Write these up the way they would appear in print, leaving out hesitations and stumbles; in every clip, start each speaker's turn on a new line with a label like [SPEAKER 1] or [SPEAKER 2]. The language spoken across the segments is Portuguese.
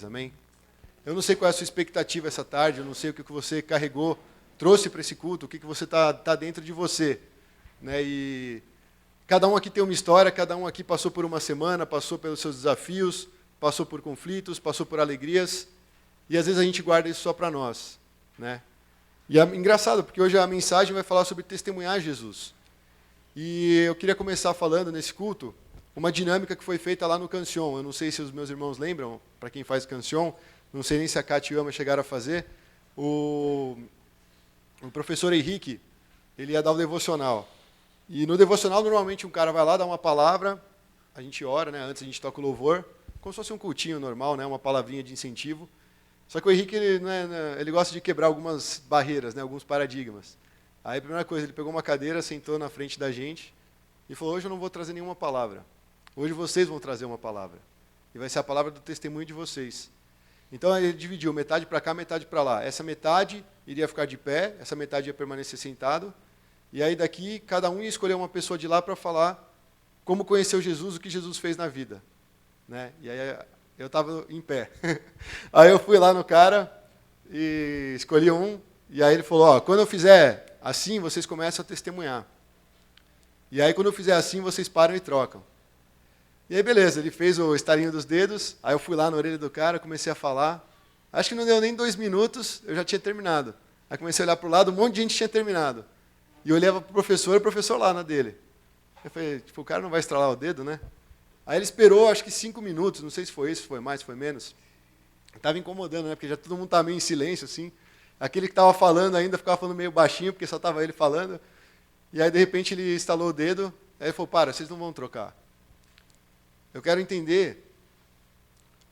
[SPEAKER 1] Amém? Eu não sei qual é a sua expectativa essa tarde, eu não sei o que você carregou, trouxe para esse culto, o que você tá dentro de você. Né? E cada um aqui tem uma história, cada um aqui passou por uma semana, passou pelos seus desafios, passou por conflitos, passou por alegrias, e às vezes a gente guarda isso só para nós. Né? E é engraçado, porque hoje a mensagem vai falar sobre testemunhar Jesus. E eu queria começar falando nesse culto uma dinâmica que foi feita lá no Cancion. Eu não sei se os meus irmãos lembram, para quem faz Cancion, não sei nem se a Cátia e o Ama chegaram a fazer. O professor Henrique, ele ia dar o devocional. E no devocional, normalmente, um cara vai lá, dá uma palavra, a gente ora, né? Antes a gente toca o louvor, como se fosse um cultinho normal, né? Uma palavrinha de incentivo. Só que o Henrique, ele gosta de quebrar algumas barreiras, né? Alguns paradigmas. Aí a primeira coisa, ele pegou uma cadeira, sentou na frente da gente e falou, hoje eu não vou trazer nenhuma palavra. Hoje vocês vão trazer uma palavra. E vai ser a palavra do testemunho de vocês. Então ele dividiu metade para cá, metade para lá. Essa metade iria ficar de pé, essa metade ia permanecer sentado. E aí daqui, cada um ia escolher uma pessoa de lá para falar como conheceu Jesus, o que Jesus fez na vida. Né? E aí eu estava em pé. Aí eu fui lá no cara e escolhi um. E aí ele falou, ó, quando eu fizer assim, vocês começam a testemunhar. E aí quando eu fizer assim, vocês param e trocam. E aí, beleza, ele fez o estalinho dos dedos, aí eu fui lá na orelha do cara, comecei a falar. Acho que não deu nem 2 minutos, eu já tinha terminado. Aí comecei a olhar para o lado, um monte de gente tinha terminado. E eu olhava para o professor lá na dele. Eu falei, tipo, o cara não vai estralar o dedo, né? Aí ele esperou, acho que 5 minutos, não sei se foi isso, se foi mais, se foi menos. Estava incomodando, né? Porque já todo mundo estava meio em silêncio, assim. Aquele que estava falando ainda ficava falando meio baixinho, porque só estava ele falando. E aí, de repente, ele estalou o dedo, aí ele falou, para, vocês não vão trocar. Eu quero entender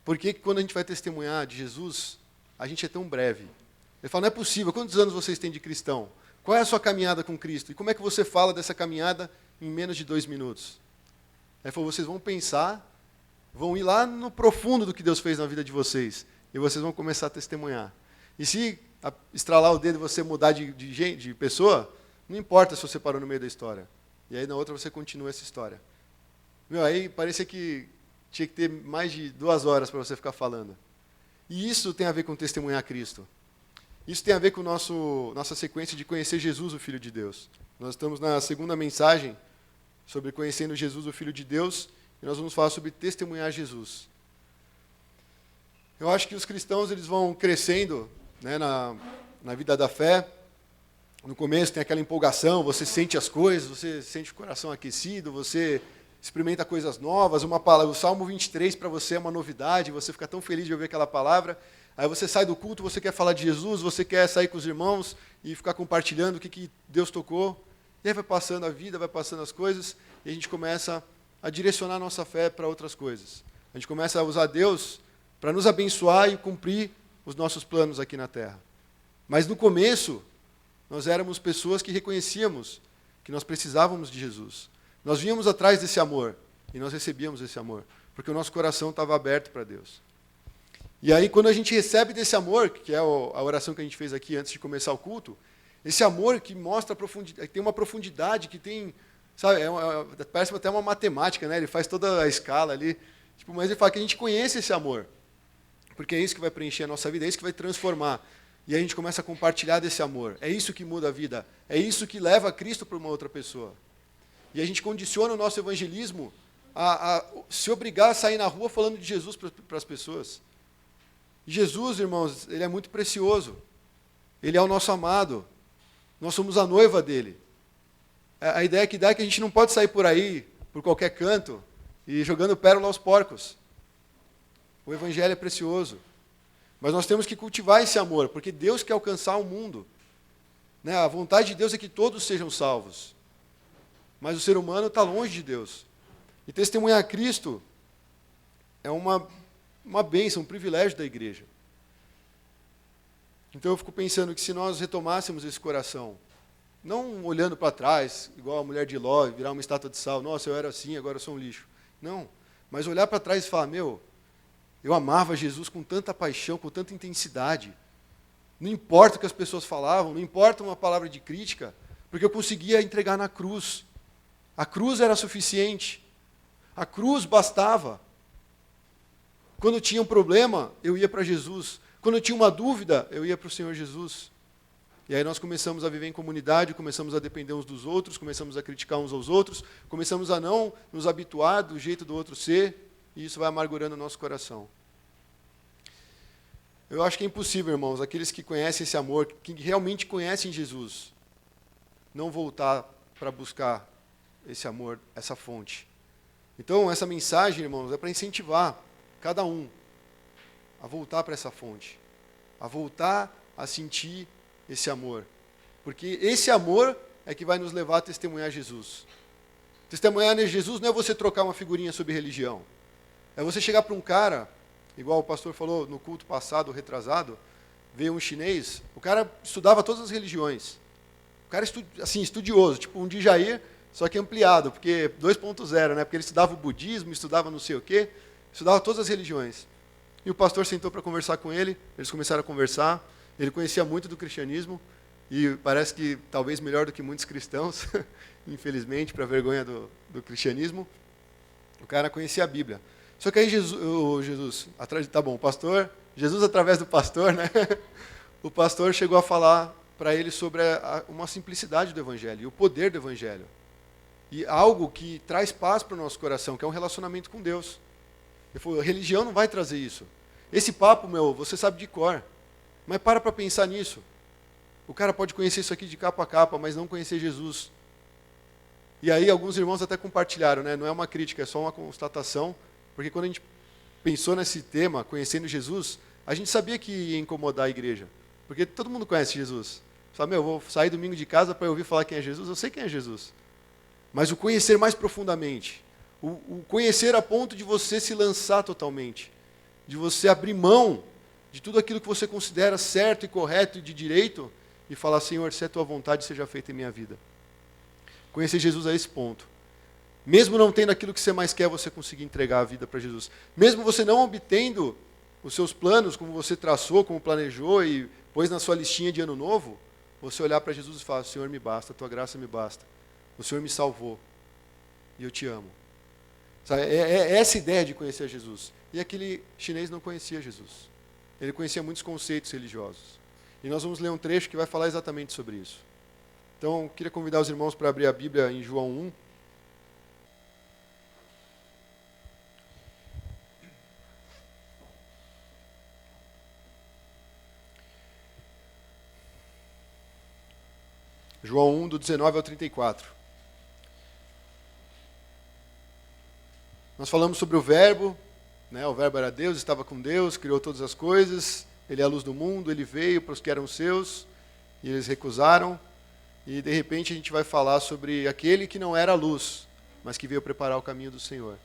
[SPEAKER 1] por que quando a gente vai testemunhar de Jesus, a gente é tão breve. Ele fala, não é possível, quantos anos vocês têm de cristão? Qual é a sua caminhada com Cristo? E como é que você fala dessa caminhada em menos de 2 minutos? Ele falou, vocês vão pensar, vão ir lá no profundo do que Deus fez na vida de vocês, e vocês vão começar a testemunhar. E se estralar o dedo e você mudar de pessoa, não importa se você parou no meio da história. E aí na outra você continua essa história. Aí parecia que tinha que ter mais de 2 horas para você ficar falando. E isso tem a ver com testemunhar Cristo. Isso tem a ver com nossa sequência de conhecer Jesus, o Filho de Deus. Nós estamos na segunda mensagem sobre conhecendo Jesus, o Filho de Deus, e nós vamos falar sobre testemunhar Jesus. Eu acho que os cristãos eles vão crescendo, né, na vida da fé. No começo tem aquela empolgação, você sente as coisas, você sente o coração aquecido, você experimenta coisas novas, uma palavra, o Salmo 23 para você é uma novidade, você fica tão feliz de ouvir aquela palavra, aí você sai do culto, você quer falar de Jesus, você quer sair com os irmãos e ficar compartilhando o que Deus tocou, e aí vai passando a vida, vai passando as coisas, e a gente começa a direcionar a nossa fé para outras coisas. A gente começa a usar Deus para nos abençoar e cumprir os nossos planos aqui na terra. Mas no começo, nós éramos pessoas que reconhecíamos que nós precisávamos de Jesus. Nós vínhamos atrás desse amor, e nós recebíamos esse amor, porque o nosso coração estava aberto para Deus. E aí, quando a gente recebe desse amor, que é a oração que a gente fez aqui antes de começar o culto, esse amor que mostra profundidade, tem uma profundidade, que tem, sabe, parece até uma matemática, né? Ele faz toda a escala ali, tipo, mas ele fala que a gente conhece esse amor, porque é isso que vai preencher a nossa vida, é isso que vai transformar. E aí a gente começa a compartilhar desse amor, é isso que muda a vida, é isso que leva a Cristo para uma outra pessoa. E a gente condiciona o nosso evangelismo a se obrigar a sair na rua falando de Jesus para as pessoas. E Jesus, irmãos, ele é muito precioso. Ele é o nosso amado. Nós somos a noiva dele. A ideia que dá é que a gente não pode sair por aí, por qualquer canto, e jogando pérola aos porcos. O evangelho é precioso. Mas nós temos que cultivar esse amor, porque Deus quer alcançar o mundo. Né? A vontade de Deus é que todos sejam salvos. Mas o ser humano está longe de Deus. E testemunhar Cristo é uma bênção, um privilégio da igreja. Então eu fico pensando que se nós retomássemos esse coração, não olhando para trás, igual a mulher de Ló, virar uma estátua de sal, nossa, eu era assim, agora eu sou um lixo. Não, mas olhar para trás e falar, eu amava Jesus com tanta paixão, com tanta intensidade. Não importa o que as pessoas falavam, não importa uma palavra de crítica, porque eu conseguia entregar na cruz. A cruz era suficiente. A cruz bastava. Quando tinha um problema, eu ia para Jesus. Quando eu tinha uma dúvida, eu ia para o Senhor Jesus. E aí nós começamos a viver em comunidade, começamos a depender uns dos outros, começamos a criticar uns aos outros, começamos a não nos habituar do jeito do outro ser, e isso vai amargurando o nosso coração. Eu acho que é impossível, irmãos, aqueles que conhecem esse amor, que realmente conhecem Jesus, não voltar para buscar esse amor, essa fonte. Então, essa mensagem, irmãos, é para incentivar cada um a voltar para essa fonte, a voltar a sentir esse amor. Porque esse amor é que vai nos levar a testemunhar Jesus. Testemunhar Jesus não é você trocar uma figurinha sobre religião. É você chegar para um cara, igual o pastor falou no culto passado, retrasado, veio um chinês, o cara estudava todas as religiões. O cara assim, estudioso, tipo um Djair, só que ampliado, porque 2.0, né? Porque ele estudava o budismo, estudava não sei o quê, estudava todas as religiões. E o pastor sentou para conversar com ele, eles começaram a conversar, ele conhecia muito do cristianismo, e parece que talvez melhor do que muitos cristãos, infelizmente, para a vergonha do cristianismo, o cara conhecia a Bíblia. Só que aí Jesus tá bom, o pastor, Jesus através do pastor, né? O pastor chegou a falar para ele sobre uma simplicidade do Evangelho, e o poder do Evangelho. E algo que traz paz para o nosso coração, que é um relacionamento com Deus. Ele falou, a religião não vai trazer isso. Esse papo, você sabe de cor. Mas para pensar nisso. O cara pode conhecer isso aqui de capa a capa, mas não conhecer Jesus. E aí alguns irmãos até compartilharam, né? Não é uma crítica, é só uma constatação, porque quando a gente pensou nesse tema, conhecendo Jesus, a gente sabia que ia incomodar a igreja. Porque todo mundo conhece Jesus. Fala, eu vou sair domingo de casa para ouvir falar quem é Jesus, eu sei quem é Jesus. Mas o conhecer mais profundamente, o conhecer a ponto de você se lançar totalmente, de você abrir mão de tudo aquilo que você considera certo e correto e de direito, e falar, Senhor, se é a tua vontade, seja feita em minha vida. Conhecer Jesus a esse ponto. Mesmo não tendo aquilo que você mais quer, você conseguir entregar a vida para Jesus. Mesmo você não obtendo os seus planos, como você traçou, como planejou e pôs na sua listinha de ano novo, você olhar para Jesus e falar, Senhor, me basta, a tua graça me basta. O Senhor me salvou e eu te amo. Sabe, é essa ideia de conhecer Jesus. E aquele chinês não conhecia Jesus. Ele conhecia muitos conceitos religiosos. E nós vamos ler um trecho que vai falar exatamente sobre isso. Então, eu queria convidar os irmãos para abrir a Bíblia em João 1. João 1, do 19 ao 34. Nós falamos sobre o Verbo, né? O Verbo era Deus, estava com Deus, criou todas as coisas, Ele é a luz do mundo, Ele veio para os que eram seus, e eles recusaram, e de repente a gente vai falar sobre aquele que não era a luz, mas que veio preparar o caminho do Senhor.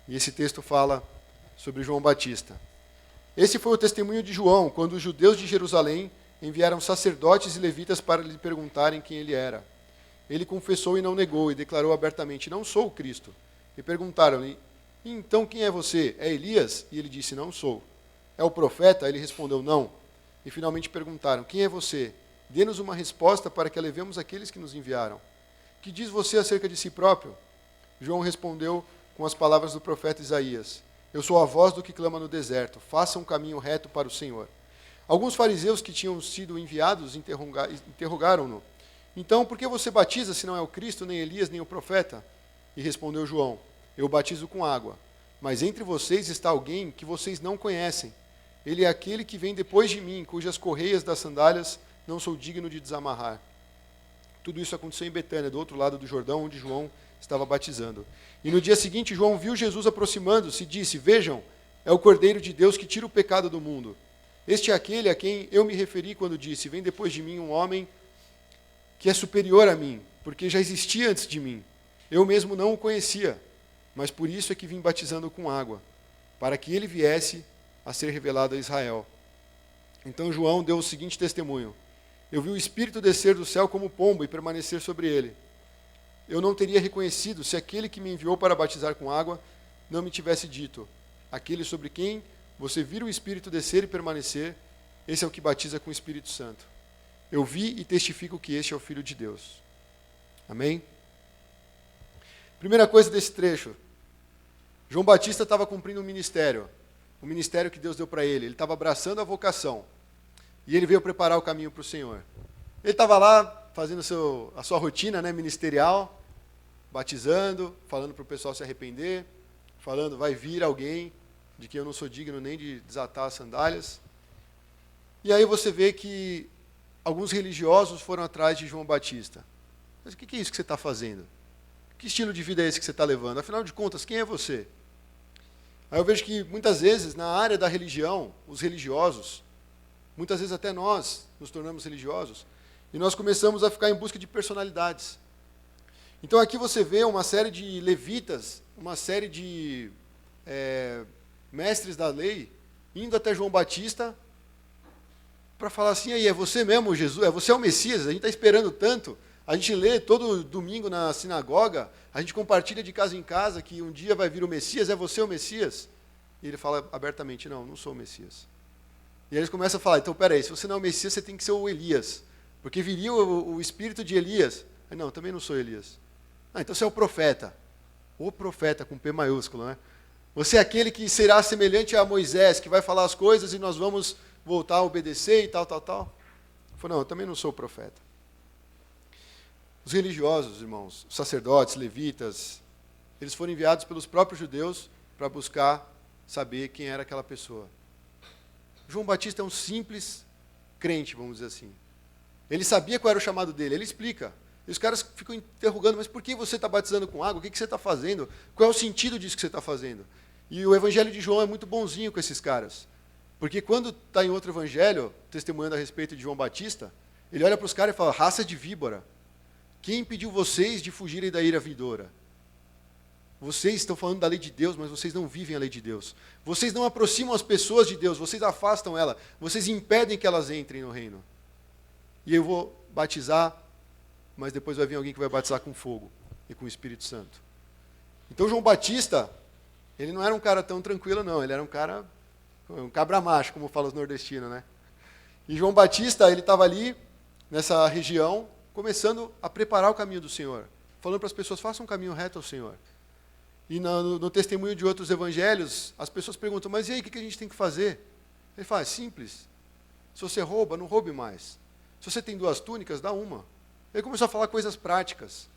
[SPEAKER 1] E esse texto fala sobre João Batista. Esse foi o testemunho de João, quando os judeus de Jerusalém enviaram sacerdotes e levitas para lhe perguntarem quem ele era. Ele confessou e não negou, e declarou abertamente, não sou o Cristo. E perguntaram-lhe, então quem é você? É Elias? E ele disse, não sou. É o profeta? Ele respondeu, não. E finalmente perguntaram, quem é você? Dê-nos uma resposta para que alevemos aqueles que nos enviaram. Que diz você acerca de si próprio? João respondeu com as palavras do profeta Isaías, eu sou a voz do que clama no deserto, faça um caminho reto para o Senhor. Alguns fariseus que tinham sido enviados interrogaram-no, então por que você batiza se não é o Cristo, nem Elias, nem o profeta? E respondeu João, eu batizo com água, mas entre vocês está alguém que vocês não conhecem. Ele é aquele que vem depois de mim, cujas correias das sandálias não sou digno de desamarrar. Tudo isso aconteceu em Betânia, do outro lado do Jordão, onde João estava batizando. E no dia seguinte, João viu Jesus aproximando-se e disse, vejam, é o Cordeiro de Deus que tira o pecado do mundo. Este é aquele a quem eu me referi quando disse, vem depois de mim um homem que é superior a mim, porque já existia antes de mim. Eu mesmo não o conhecia, mas por isso é que vim batizando com água, para que ele viesse a ser revelado a Israel. Então João deu o seguinte testemunho, eu vi o Espírito descer do céu como pombo e permanecer sobre ele. Eu não teria reconhecido se aquele que me enviou para batizar com água não me tivesse dito, aquele sobre quem você vira o Espírito descer e permanecer, esse é o que batiza com o Espírito Santo. Eu vi e testifico que este é o Filho de Deus. Amém? Primeira coisa desse trecho, João Batista estava cumprindo um ministério. o ministério que Deus deu para ele. Ele estava abraçando a vocação. E ele veio preparar o caminho para o Senhor. Ele estava lá fazendo a sua rotina, né, ministerial, batizando, falando para o pessoal se arrepender, falando, vai vir alguém de quem eu não sou digno nem de desatar as sandálias. E aí você vê que alguns religiosos foram atrás de João Batista. Mas o que é isso que você está fazendo? Que estilo de vida é esse que você está levando? Afinal de contas, quem é você? Aí eu vejo que muitas vezes, na área da religião, os religiosos, muitas vezes até nós nos tornamos religiosos, e nós começamos a ficar em busca de personalidades. Então aqui você vê uma série de levitas, uma série de mestres da lei, indo até João Batista para falar assim, aí, é você mesmo, Jesus? Você é o Messias? A gente está esperando tanto. A gente lê todo domingo na sinagoga, a gente compartilha de casa em casa que um dia vai vir o Messias, é você o Messias? E ele fala abertamente, não sou o Messias. E aí eles começam a falar, então peraí, se você não é o Messias, você tem que ser o Elias, porque viria o espírito de Elias. Aí, não, também não sou Elias. Então você é o profeta com P maiúsculo, né? Você é aquele que será semelhante a Moisés, que vai falar as coisas e nós vamos voltar a obedecer e tal. Eu falei, não, eu também não sou o profeta. Os religiosos, irmãos, os sacerdotes, levitas, eles foram enviados pelos próprios judeus para buscar saber quem era aquela pessoa. João Batista é um simples crente, vamos dizer assim. Ele sabia qual era o chamado dele, ele explica. E os caras ficam interrogando, mas por que você está batizando com água? O que você está fazendo? Qual é o sentido disso que você está fazendo? E o evangelho de João é muito bonzinho com esses caras. Porque quando está em outro evangelho, testemunhando a respeito de João Batista, ele olha para os caras e fala, raça de víbora. Quem impediu vocês de fugirem da ira vindoura? Vocês estão falando da lei de Deus, mas vocês não vivem a lei de Deus. Vocês não aproximam as pessoas de Deus, vocês afastam ela. Vocês impedem que elas entrem no reino. E eu vou batizar, mas depois vai vir alguém que vai batizar com fogo e com o Espírito Santo. Então João Batista, ele não era um cara tão tranquilo, não. Ele era um cabra macho, como falam os nordestinos, né? E João Batista, ele estava ali, nessa região, começando a preparar o caminho do Senhor, falando para as pessoas, façam um caminho reto ao Senhor. E no testemunho de outros evangelhos, as pessoas perguntam, mas e aí, o que a gente tem que fazer? Ele fala, é simples. Se você rouba, não roube mais. Se você tem 2 túnicas, dá uma. Ele começou a falar coisas práticas,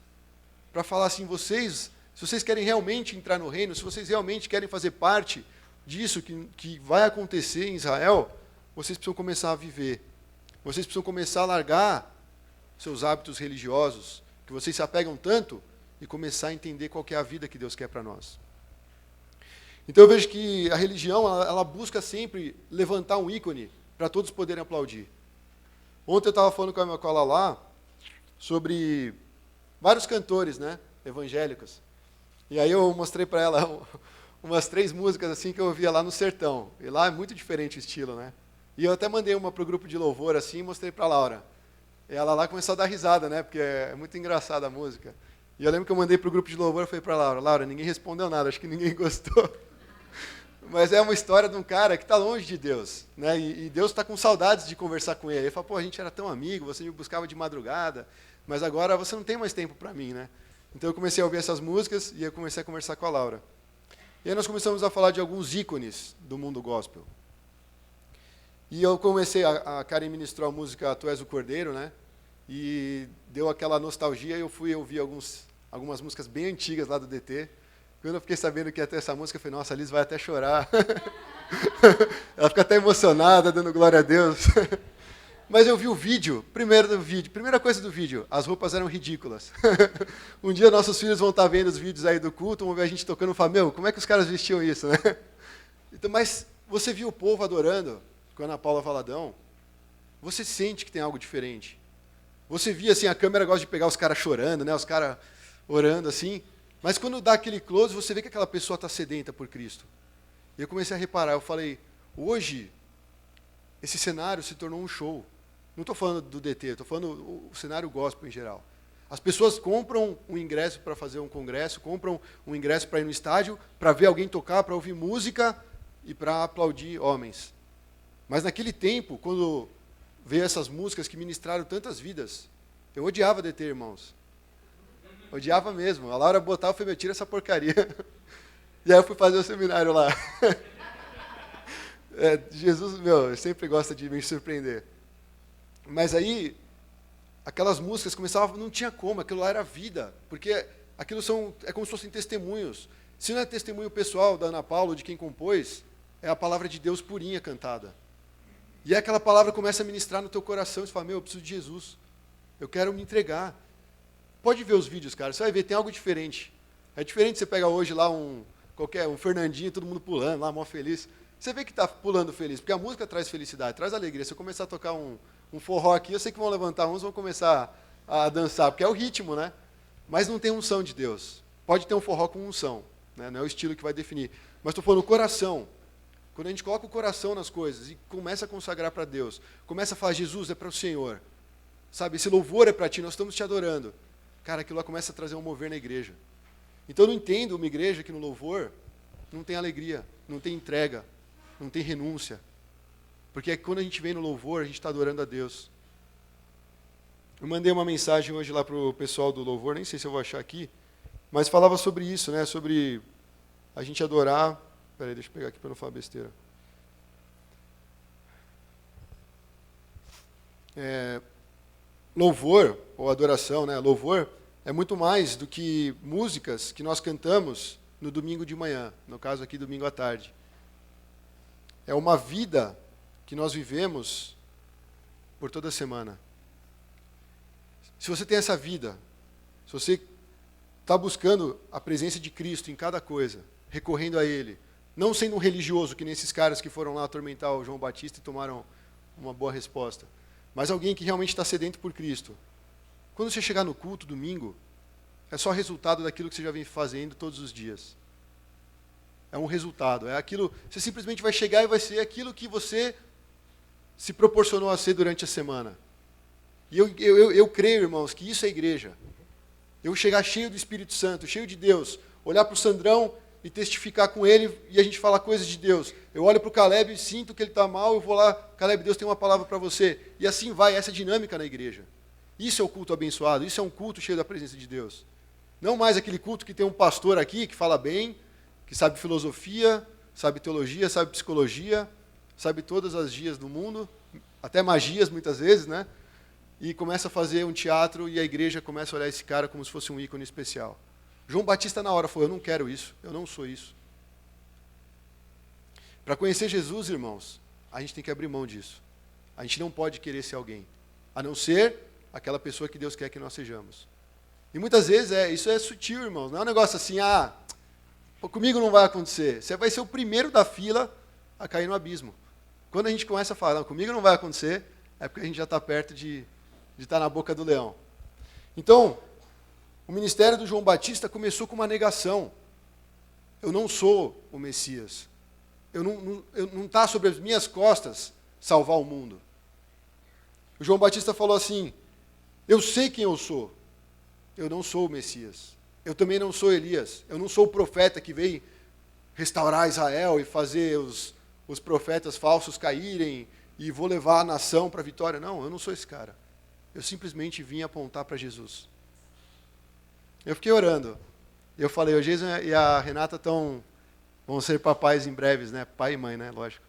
[SPEAKER 1] para falar assim, se vocês querem realmente entrar no reino, se vocês realmente querem fazer parte disso que vai acontecer em Israel, vocês precisam começar a viver. Vocês precisam começar a largar seus hábitos religiosos, que vocês se apegam tanto, e começar a entender qual que é a vida que Deus quer para nós. Então eu vejo que a religião, ela busca sempre levantar um ícone para todos poderem aplaudir. Ontem eu estava falando com a Lala sobre vários cantores, né, evangélicos. E aí eu mostrei para ela umas 3 músicas assim que eu ouvia lá no sertão. E lá é muito diferente o estilo, né? E eu até mandei uma para o grupo de louvor assim e mostrei para a Laura. E ela lá começou a dar risada, né? Porque é muito engraçada a música. E eu lembro que eu mandei para o grupo de louvor e falei para a Laura, ninguém respondeu nada, acho que ninguém gostou. Mas é uma história de um cara que está longe de Deus, né? E Deus está com saudades de conversar com ele. Ele fala, pô, a gente era tão amigo, você me buscava de madrugada, mas agora você não tem mais tempo para mim, né? Então eu comecei a ouvir essas músicas e eu comecei a conversar com a Laura. E aí nós começamos a falar de alguns ícones do mundo gospel. E eu comecei, a Karen ministrou a música Tu És o Cordeiro, né? E deu aquela nostalgia e eu fui ouvir algumas músicas bem antigas lá do DT. Quando eu fiquei sabendo que ia ter essa música, eu falei, nossa, a Liz vai até chorar. Ela fica até emocionada, dando glória a Deus. Mas eu vi o vídeo, primeira coisa do vídeo, as roupas eram ridículas. Um dia nossos filhos vão estar vendo os vídeos aí do culto, vão ver a gente tocando e falar, meu, como é que os caras vestiam isso, né? Então, mas você viu o povo adorando, com a Ana Paula Valadão, você sente que tem algo diferente. Você via assim, a câmera gosta de pegar os caras chorando, né? Os caras orando assim. Mas quando dá aquele close, você vê que aquela pessoa está sedenta por Cristo. E eu comecei a reparar, eu falei, hoje, esse cenário se tornou um show. Não estou falando do DT, estou falando o cenário gospel em geral. As pessoas compram um ingresso para fazer um congresso, compram um ingresso para ir no estádio, para ver alguém tocar, para ouvir música e para aplaudir homens. Mas naquele tempo, quando veio essas músicas que ministraram tantas vidas, eu odiava DT, irmãos. Odiava mesmo. A Laura botava e falei, tira essa porcaria. E aí eu fui fazer o seminário lá. Jesus, meu, sempre gosta de me surpreender. Mas aí, aquelas músicas começavam, não tinha como, aquilo lá era vida, porque aquilo é como se fossem testemunhos. Se não é testemunho pessoal da Ana Paula, de quem compôs, é a palavra de Deus purinha cantada. E aquela palavra começa a ministrar no teu coração, e você fala, meu, eu preciso de Jesus, eu quero me entregar. Pode ver os vídeos, cara, você vai ver, tem algo diferente. É diferente você pegar hoje lá um Fernandinho, todo mundo pulando lá, mó feliz. Você vê que está pulando feliz, porque a música traz felicidade, traz alegria. Se eu começar a tocar um forró aqui, eu sei que vão levantar uns, vão começar a dançar, porque é o ritmo, né? Mas não tem unção de Deus. Pode ter um forró com unção, né? Não é o estilo que vai definir. Mas estou falando o coração. Quando a gente coloca o coração nas coisas e começa a consagrar para Deus, começa a falar, Jesus, é para o Senhor. Sabe, esse louvor é para Ti, nós estamos Te adorando. Cara, aquilo lá começa a trazer um mover na igreja. Então eu não entendo uma igreja que no louvor não tem alegria, não tem entrega, não tem renúncia. Porque quando a gente vem no louvor, a gente está adorando a Deus. Eu mandei uma mensagem hoje lá para o pessoal do louvor, nem sei se eu vou achar aqui, mas falava sobre isso, né? Sobre a gente adorar. Peraí, deixa eu pegar aqui para não falar besteira. Louvor, ou adoração, né? Louvor é muito mais do que músicas que nós cantamos no domingo de manhã, no caso aqui, domingo à tarde. É uma vida que nós vivemos por toda a semana. Se você tem essa vida, se você está buscando a presença de Cristo em cada coisa, recorrendo a Ele, não sendo um religioso, que nem esses caras que foram lá atormentar o João Batista e tomaram uma boa resposta, mas alguém que realmente está sedento por Cristo. Quando você chegar no culto, domingo, é só resultado daquilo que você já vem fazendo todos os dias. É um resultado, é aquilo, você simplesmente vai chegar e vai ser aquilo que você se proporcionou a ser durante a semana. E eu creio, irmãos, que isso é igreja. Eu chegar cheio do Espírito Santo, cheio de Deus, olhar para o Sandrão e testificar com ele e a gente falar coisas de Deus. Eu olho para o Caleb e sinto que ele está mal, eu vou lá, Caleb, Deus tem uma palavra para você. E assim vai, essa dinâmica na igreja. Isso é o culto abençoado, isso é um culto cheio da presença de Deus. Não mais aquele culto que tem um pastor aqui que fala bem, que sabe filosofia, sabe teologia, sabe psicologia, sabe todas as gias do mundo, até magias muitas vezes, né? E começa a fazer um teatro e a igreja começa a olhar esse cara como se fosse um ícone especial. João Batista na hora falou, eu não quero isso, eu não sou isso. Para conhecer Jesus, irmãos, a gente tem que abrir mão disso. A gente não pode querer ser alguém, a não ser aquela pessoa que Deus quer que nós sejamos. E muitas vezes isso é sutil, irmãos. Não é um negócio assim, comigo não vai acontecer. Você vai ser o primeiro da fila a cair no abismo. Quando a gente começa a falar, não, comigo não vai acontecer, é porque a gente já está perto de estar na boca do leão. Então, o ministério do João Batista começou com uma negação. Eu não sou o Messias. Não está sobre as minhas costas salvar o mundo. O João Batista falou assim, eu sei quem eu sou. Eu não sou o Messias. Eu também não sou Elias. Eu não sou o profeta que veio restaurar Israel e fazer os profetas falsos caírem e vou levar a nação para a vitória. Não, eu não sou esse cara. Eu simplesmente vim apontar para Jesus. Eu fiquei orando. Eu falei, o Jason e a Renata vão ser papais em breves, né? Pai e mãe, né? Lógico.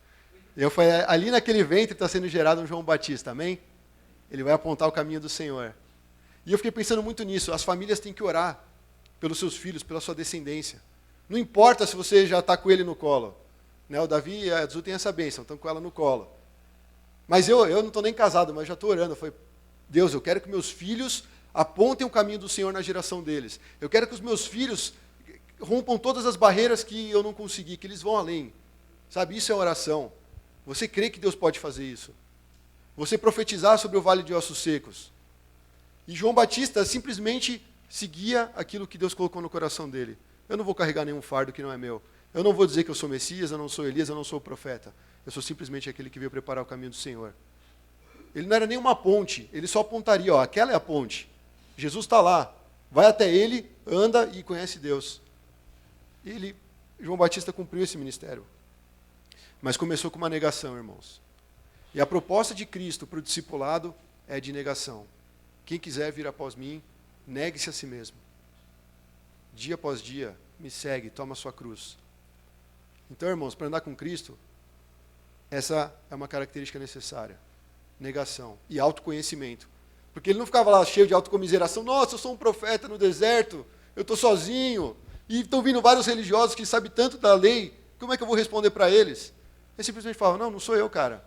[SPEAKER 1] E eu falei, ali naquele ventre está sendo gerado um João Batista, amém? Ele vai apontar o caminho do Senhor. E eu fiquei pensando muito nisso. As famílias têm que orar pelos seus filhos, pela sua descendência. Não importa se você já está com ele no colo. Né? O Davi e a Azul têm essa bênção, estão com ela no colo. Mas eu não estou nem casado, mas já estou orando. Eu falei, Deus, eu quero que meus filhos apontem o caminho do Senhor na geração deles. Eu quero que os meus filhos rompam todas as barreiras que eu não consegui, que eles vão além. Sabe, isso é oração. Você crê que Deus pode fazer isso. Você profetizar sobre o vale de ossos secos. E João Batista simplesmente seguia aquilo que Deus colocou no coração dele. Eu não vou carregar nenhum fardo que não é meu. Eu não vou dizer que eu sou Messias, eu não sou Elias, eu não sou o profeta. Eu sou simplesmente aquele que veio preparar o caminho do Senhor. Ele não era nenhuma ponte, ele só apontaria, aquela é a ponte. Jesus está lá, vai até ele, anda e conhece Deus. João Batista cumpriu esse ministério. Mas começou com uma negação, irmãos. E a proposta de Cristo para o discipulado é de negação. Quem quiser vir após mim, negue-se a si mesmo. Dia após dia, me segue, toma a sua cruz. Então, irmãos, para andar com Cristo, Essa é uma característica necessária. Negação e autoconhecimento. Porque ele não ficava lá cheio de autocomiseração. Nossa, eu sou um profeta no deserto, eu estou sozinho. E estão vindo vários religiosos que sabem tanto da lei, como é que eu vou responder para eles? Ele simplesmente falava, não sou eu, cara.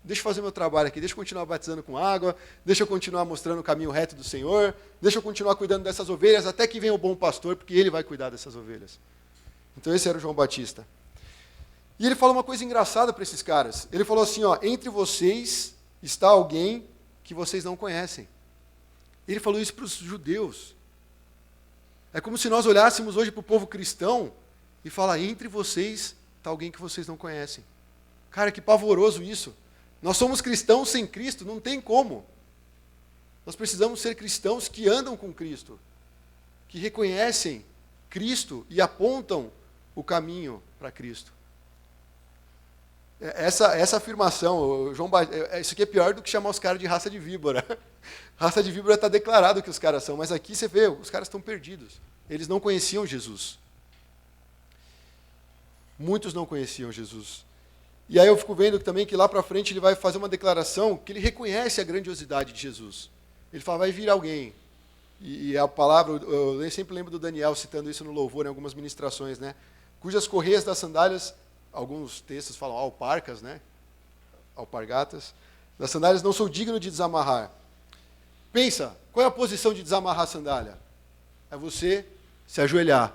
[SPEAKER 1] Deixa eu fazer meu trabalho aqui, deixa eu continuar batizando com água, deixa eu continuar mostrando o caminho reto do Senhor, deixa eu continuar cuidando dessas ovelhas, até que venha o bom pastor, porque ele vai cuidar dessas ovelhas. Então esse era o João Batista. E ele falou uma coisa engraçada para esses caras. Ele falou assim, entre vocês está alguém que vocês não conhecem. Ele falou isso para os judeus. É como se nós olhássemos hoje para o povo cristão e falar, entre vocês está alguém que vocês não conhecem. Cara, que pavoroso isso. Nós somos cristãos sem Cristo, não tem como. Nós precisamos ser cristãos que andam com Cristo, que reconhecem Cristo e apontam o caminho para Cristo. Essa afirmação, isso aqui é pior do que chamar os caras de raça de víbora. Raça de víbora está declarado que os caras são, mas aqui você vê, os caras estão perdidos. Eles não conheciam Jesus. Muitos não conheciam Jesus. E aí eu fico vendo também que lá para frente ele vai fazer uma declaração que ele reconhece a grandiosidade de Jesus. Ele fala, vai vir alguém. E a palavra, eu sempre lembro do Daniel citando isso no louvor, em algumas ministrações, né? Cujas correias das sandálias, alguns textos falam alparcas, né? Alpargatas. Das sandálias não sou digno de desamarrar. Pensa, qual é a posição de desamarrar a sandália? É você se ajoelhar.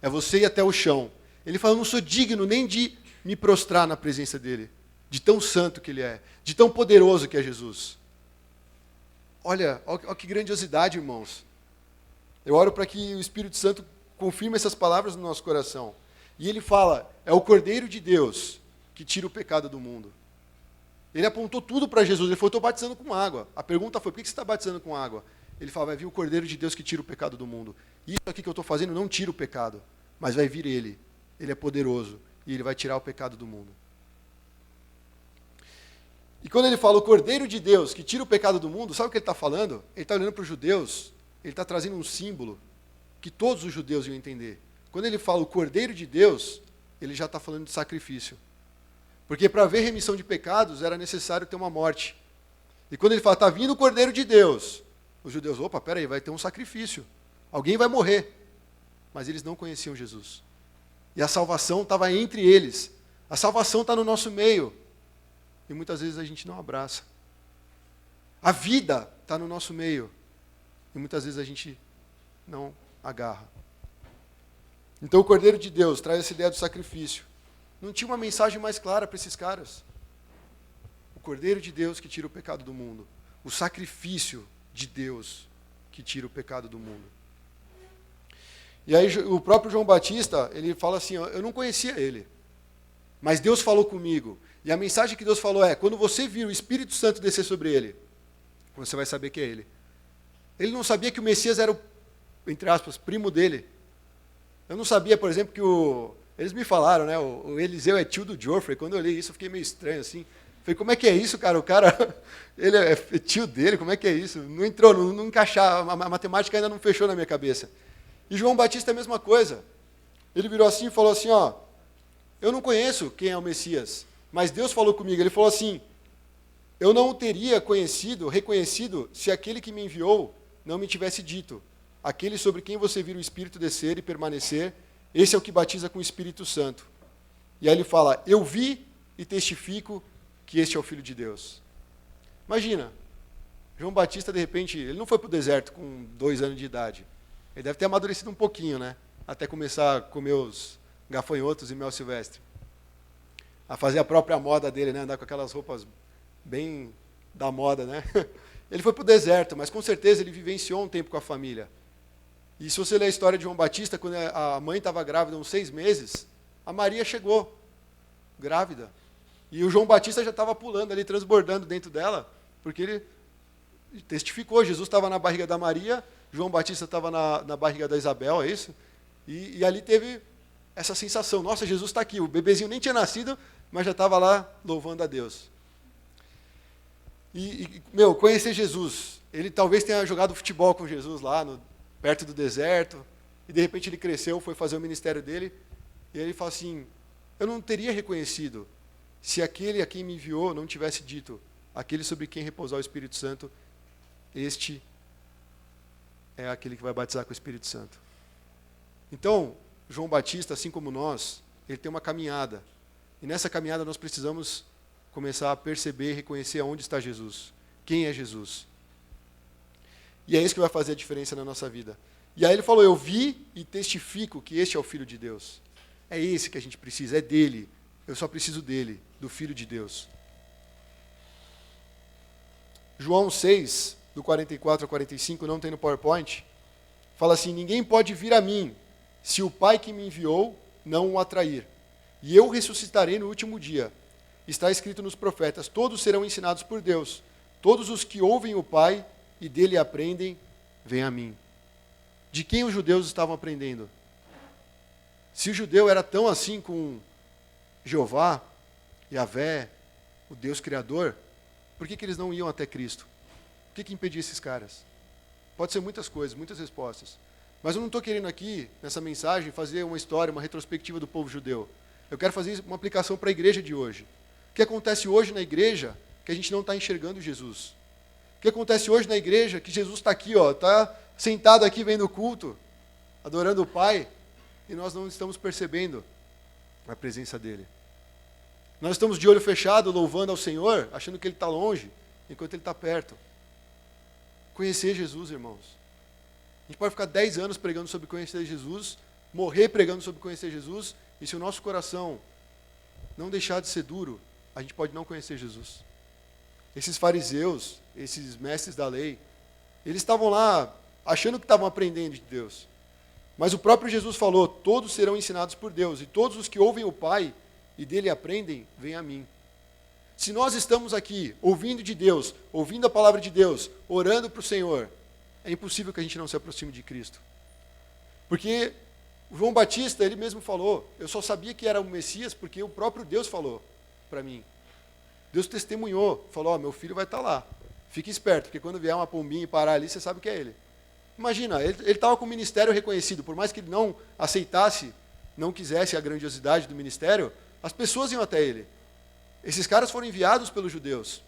[SPEAKER 1] É você ir até o chão. Ele fala, eu não sou digno nem de me prostrar na presença dele, de tão santo que ele é, de tão poderoso que é Jesus. Olha que grandiosidade, irmãos. Eu oro para que o Espírito Santo confirme essas palavras no nosso coração. E ele fala, é o Cordeiro de Deus que tira o pecado do mundo. Ele apontou tudo para Jesus, ele falou, estou batizando com água. A pergunta foi, por que você está batizando com água? Ele fala, vai vir o Cordeiro de Deus que tira o pecado do mundo. Isso aqui que eu estou fazendo não tira o pecado, mas vai vir ele. Ele é poderoso. E ele vai tirar o pecado do mundo. E quando ele fala o Cordeiro de Deus que tira o pecado do mundo, sabe o que ele está falando? Ele está olhando para os judeus, ele está trazendo um símbolo que todos os judeus iam entender. Quando ele fala o Cordeiro de Deus, ele já está falando de sacrifício. Porque para haver remissão de pecados era necessário ter uma morte. E quando ele fala, está vindo o Cordeiro de Deus, os judeus, opa, peraí, vai ter um sacrifício. Alguém vai morrer. Mas eles não conheciam Jesus. E a salvação estava entre eles. A salvação está no nosso meio. E muitas vezes a gente não abraça. A vida está no nosso meio. E muitas vezes a gente não agarra. Então o Cordeiro de Deus traz essa ideia do sacrifício. Não tinha uma mensagem mais clara para esses caras. O Cordeiro de Deus que tira o pecado do mundo. O sacrifício de Deus que tira o pecado do mundo. E aí o próprio João Batista, ele fala assim, eu não conhecia ele, mas Deus falou comigo. E a mensagem que Deus falou é, quando você vir o Espírito Santo descer sobre ele, você vai saber que é ele. Ele não sabia que o Messias era o, entre aspas, primo dele. Eu não sabia, por exemplo, que eles me falaram, né, o Eliseu é tio do Geoffrey. Quando eu olhei isso, eu fiquei meio estranho, assim. Falei, como é que é isso, cara? O cara, ele é tio dele, como é que é isso? Não entrou, não encaixava, a matemática ainda não fechou na minha cabeça. E João Batista é a mesma coisa. Ele virou assim e falou assim, eu não conheço quem é o Messias, mas Deus falou comigo. Ele falou assim, eu não o teria reconhecido, se aquele que me enviou não me tivesse dito, aquele sobre quem você vira o Espírito descer e permanecer, esse é o que batiza com o Espírito Santo. E aí ele fala, eu vi e testifico que este é o Filho de Deus. Imagina, João Batista, de repente, ele não foi para o deserto com 2 anos de idade. Ele deve ter amadurecido um pouquinho, né? Até começar a comer os gafanhotos e mel silvestre. A fazer a própria moda dele, né? Andar com aquelas roupas bem da moda, né? Ele foi para o deserto, mas com certeza ele vivenciou um tempo com a família. E se você ler a história de João Batista, quando a mãe estava grávida uns 6 meses, a Maria chegou, grávida. E o João Batista já estava pulando ali, transbordando dentro dela, porque ele testificou, Jesus estava na barriga da Maria, João Batista estava na barriga da Isabel, é isso? E ali teve essa sensação, nossa, Jesus está aqui, o bebezinho nem tinha nascido, mas já estava lá louvando a Deus. Conhecer Jesus, ele talvez tenha jogado futebol com Jesus lá, perto do deserto, e de repente ele cresceu, foi fazer o ministério dele, e ele fala assim, eu não teria reconhecido se aquele a quem me enviou não tivesse dito, aquele sobre quem repousar o Espírito Santo, este é aquele que vai batizar com o Espírito Santo. Então, João Batista, assim como nós, ele tem uma caminhada. E nessa caminhada nós precisamos começar a perceber e reconhecer aonde está Jesus. Quem é Jesus? E é isso que vai fazer a diferença na nossa vida. E aí ele falou, eu vi e testifico que este é o Filho de Deus. É esse que a gente precisa, é dele. Eu só preciso dele, do Filho de Deus. João 6, do 44 a 45, não tem no PowerPoint, fala assim, ninguém pode vir a mim, se o Pai que me enviou não o atrair. E eu ressuscitarei no último dia. Está escrito nos profetas, todos serão ensinados por Deus. Todos os que ouvem o Pai e dele aprendem, vêm a mim. De quem os judeus estavam aprendendo? Se o judeu era tão assim com Jeová, Yahvé, o Deus Criador, por que eles não iam até Cristo? O que impedia esses caras? Pode ser muitas coisas, muitas respostas. Mas eu não estou querendo aqui, nessa mensagem, fazer uma história, uma retrospectiva do povo judeu. Eu quero fazer uma aplicação para a igreja de hoje. O que acontece hoje na igreja que a gente não está enxergando Jesus? O que acontece hoje na igreja que Jesus está aqui, está sentado aqui vendo o culto, adorando o Pai, e nós não estamos percebendo a presença dele. Nós estamos de olho fechado, louvando ao Senhor, achando que ele está longe, enquanto ele está perto. Conhecer Jesus, irmãos. A gente pode ficar 10 anos pregando sobre conhecer Jesus, morrer pregando sobre conhecer Jesus, e se o nosso coração não deixar de ser duro, a gente pode não conhecer Jesus. Esses fariseus, esses mestres da lei, eles estavam lá achando que estavam aprendendo de Deus. Mas o próprio Jesus falou, todos serão ensinados por Deus, e todos os que ouvem o Pai e dele aprendem, vêm a mim. Se nós estamos aqui, ouvindo de Deus, ouvindo a palavra de Deus, orando para o Senhor, é impossível que a gente não se aproxime de Cristo. Porque o João Batista, ele mesmo falou, eu só sabia que era o Messias porque o próprio Deus falou para mim. Deus testemunhou, falou, meu filho vai estar lá. Fique esperto, porque quando vier uma pombinha e parar ali, você sabe que é ele. Imagina, ele estava com o ministério reconhecido, por mais que ele não aceitasse, não quisesse a grandiosidade do ministério, as pessoas iam até ele. Esses caras foram enviados pelos judeus.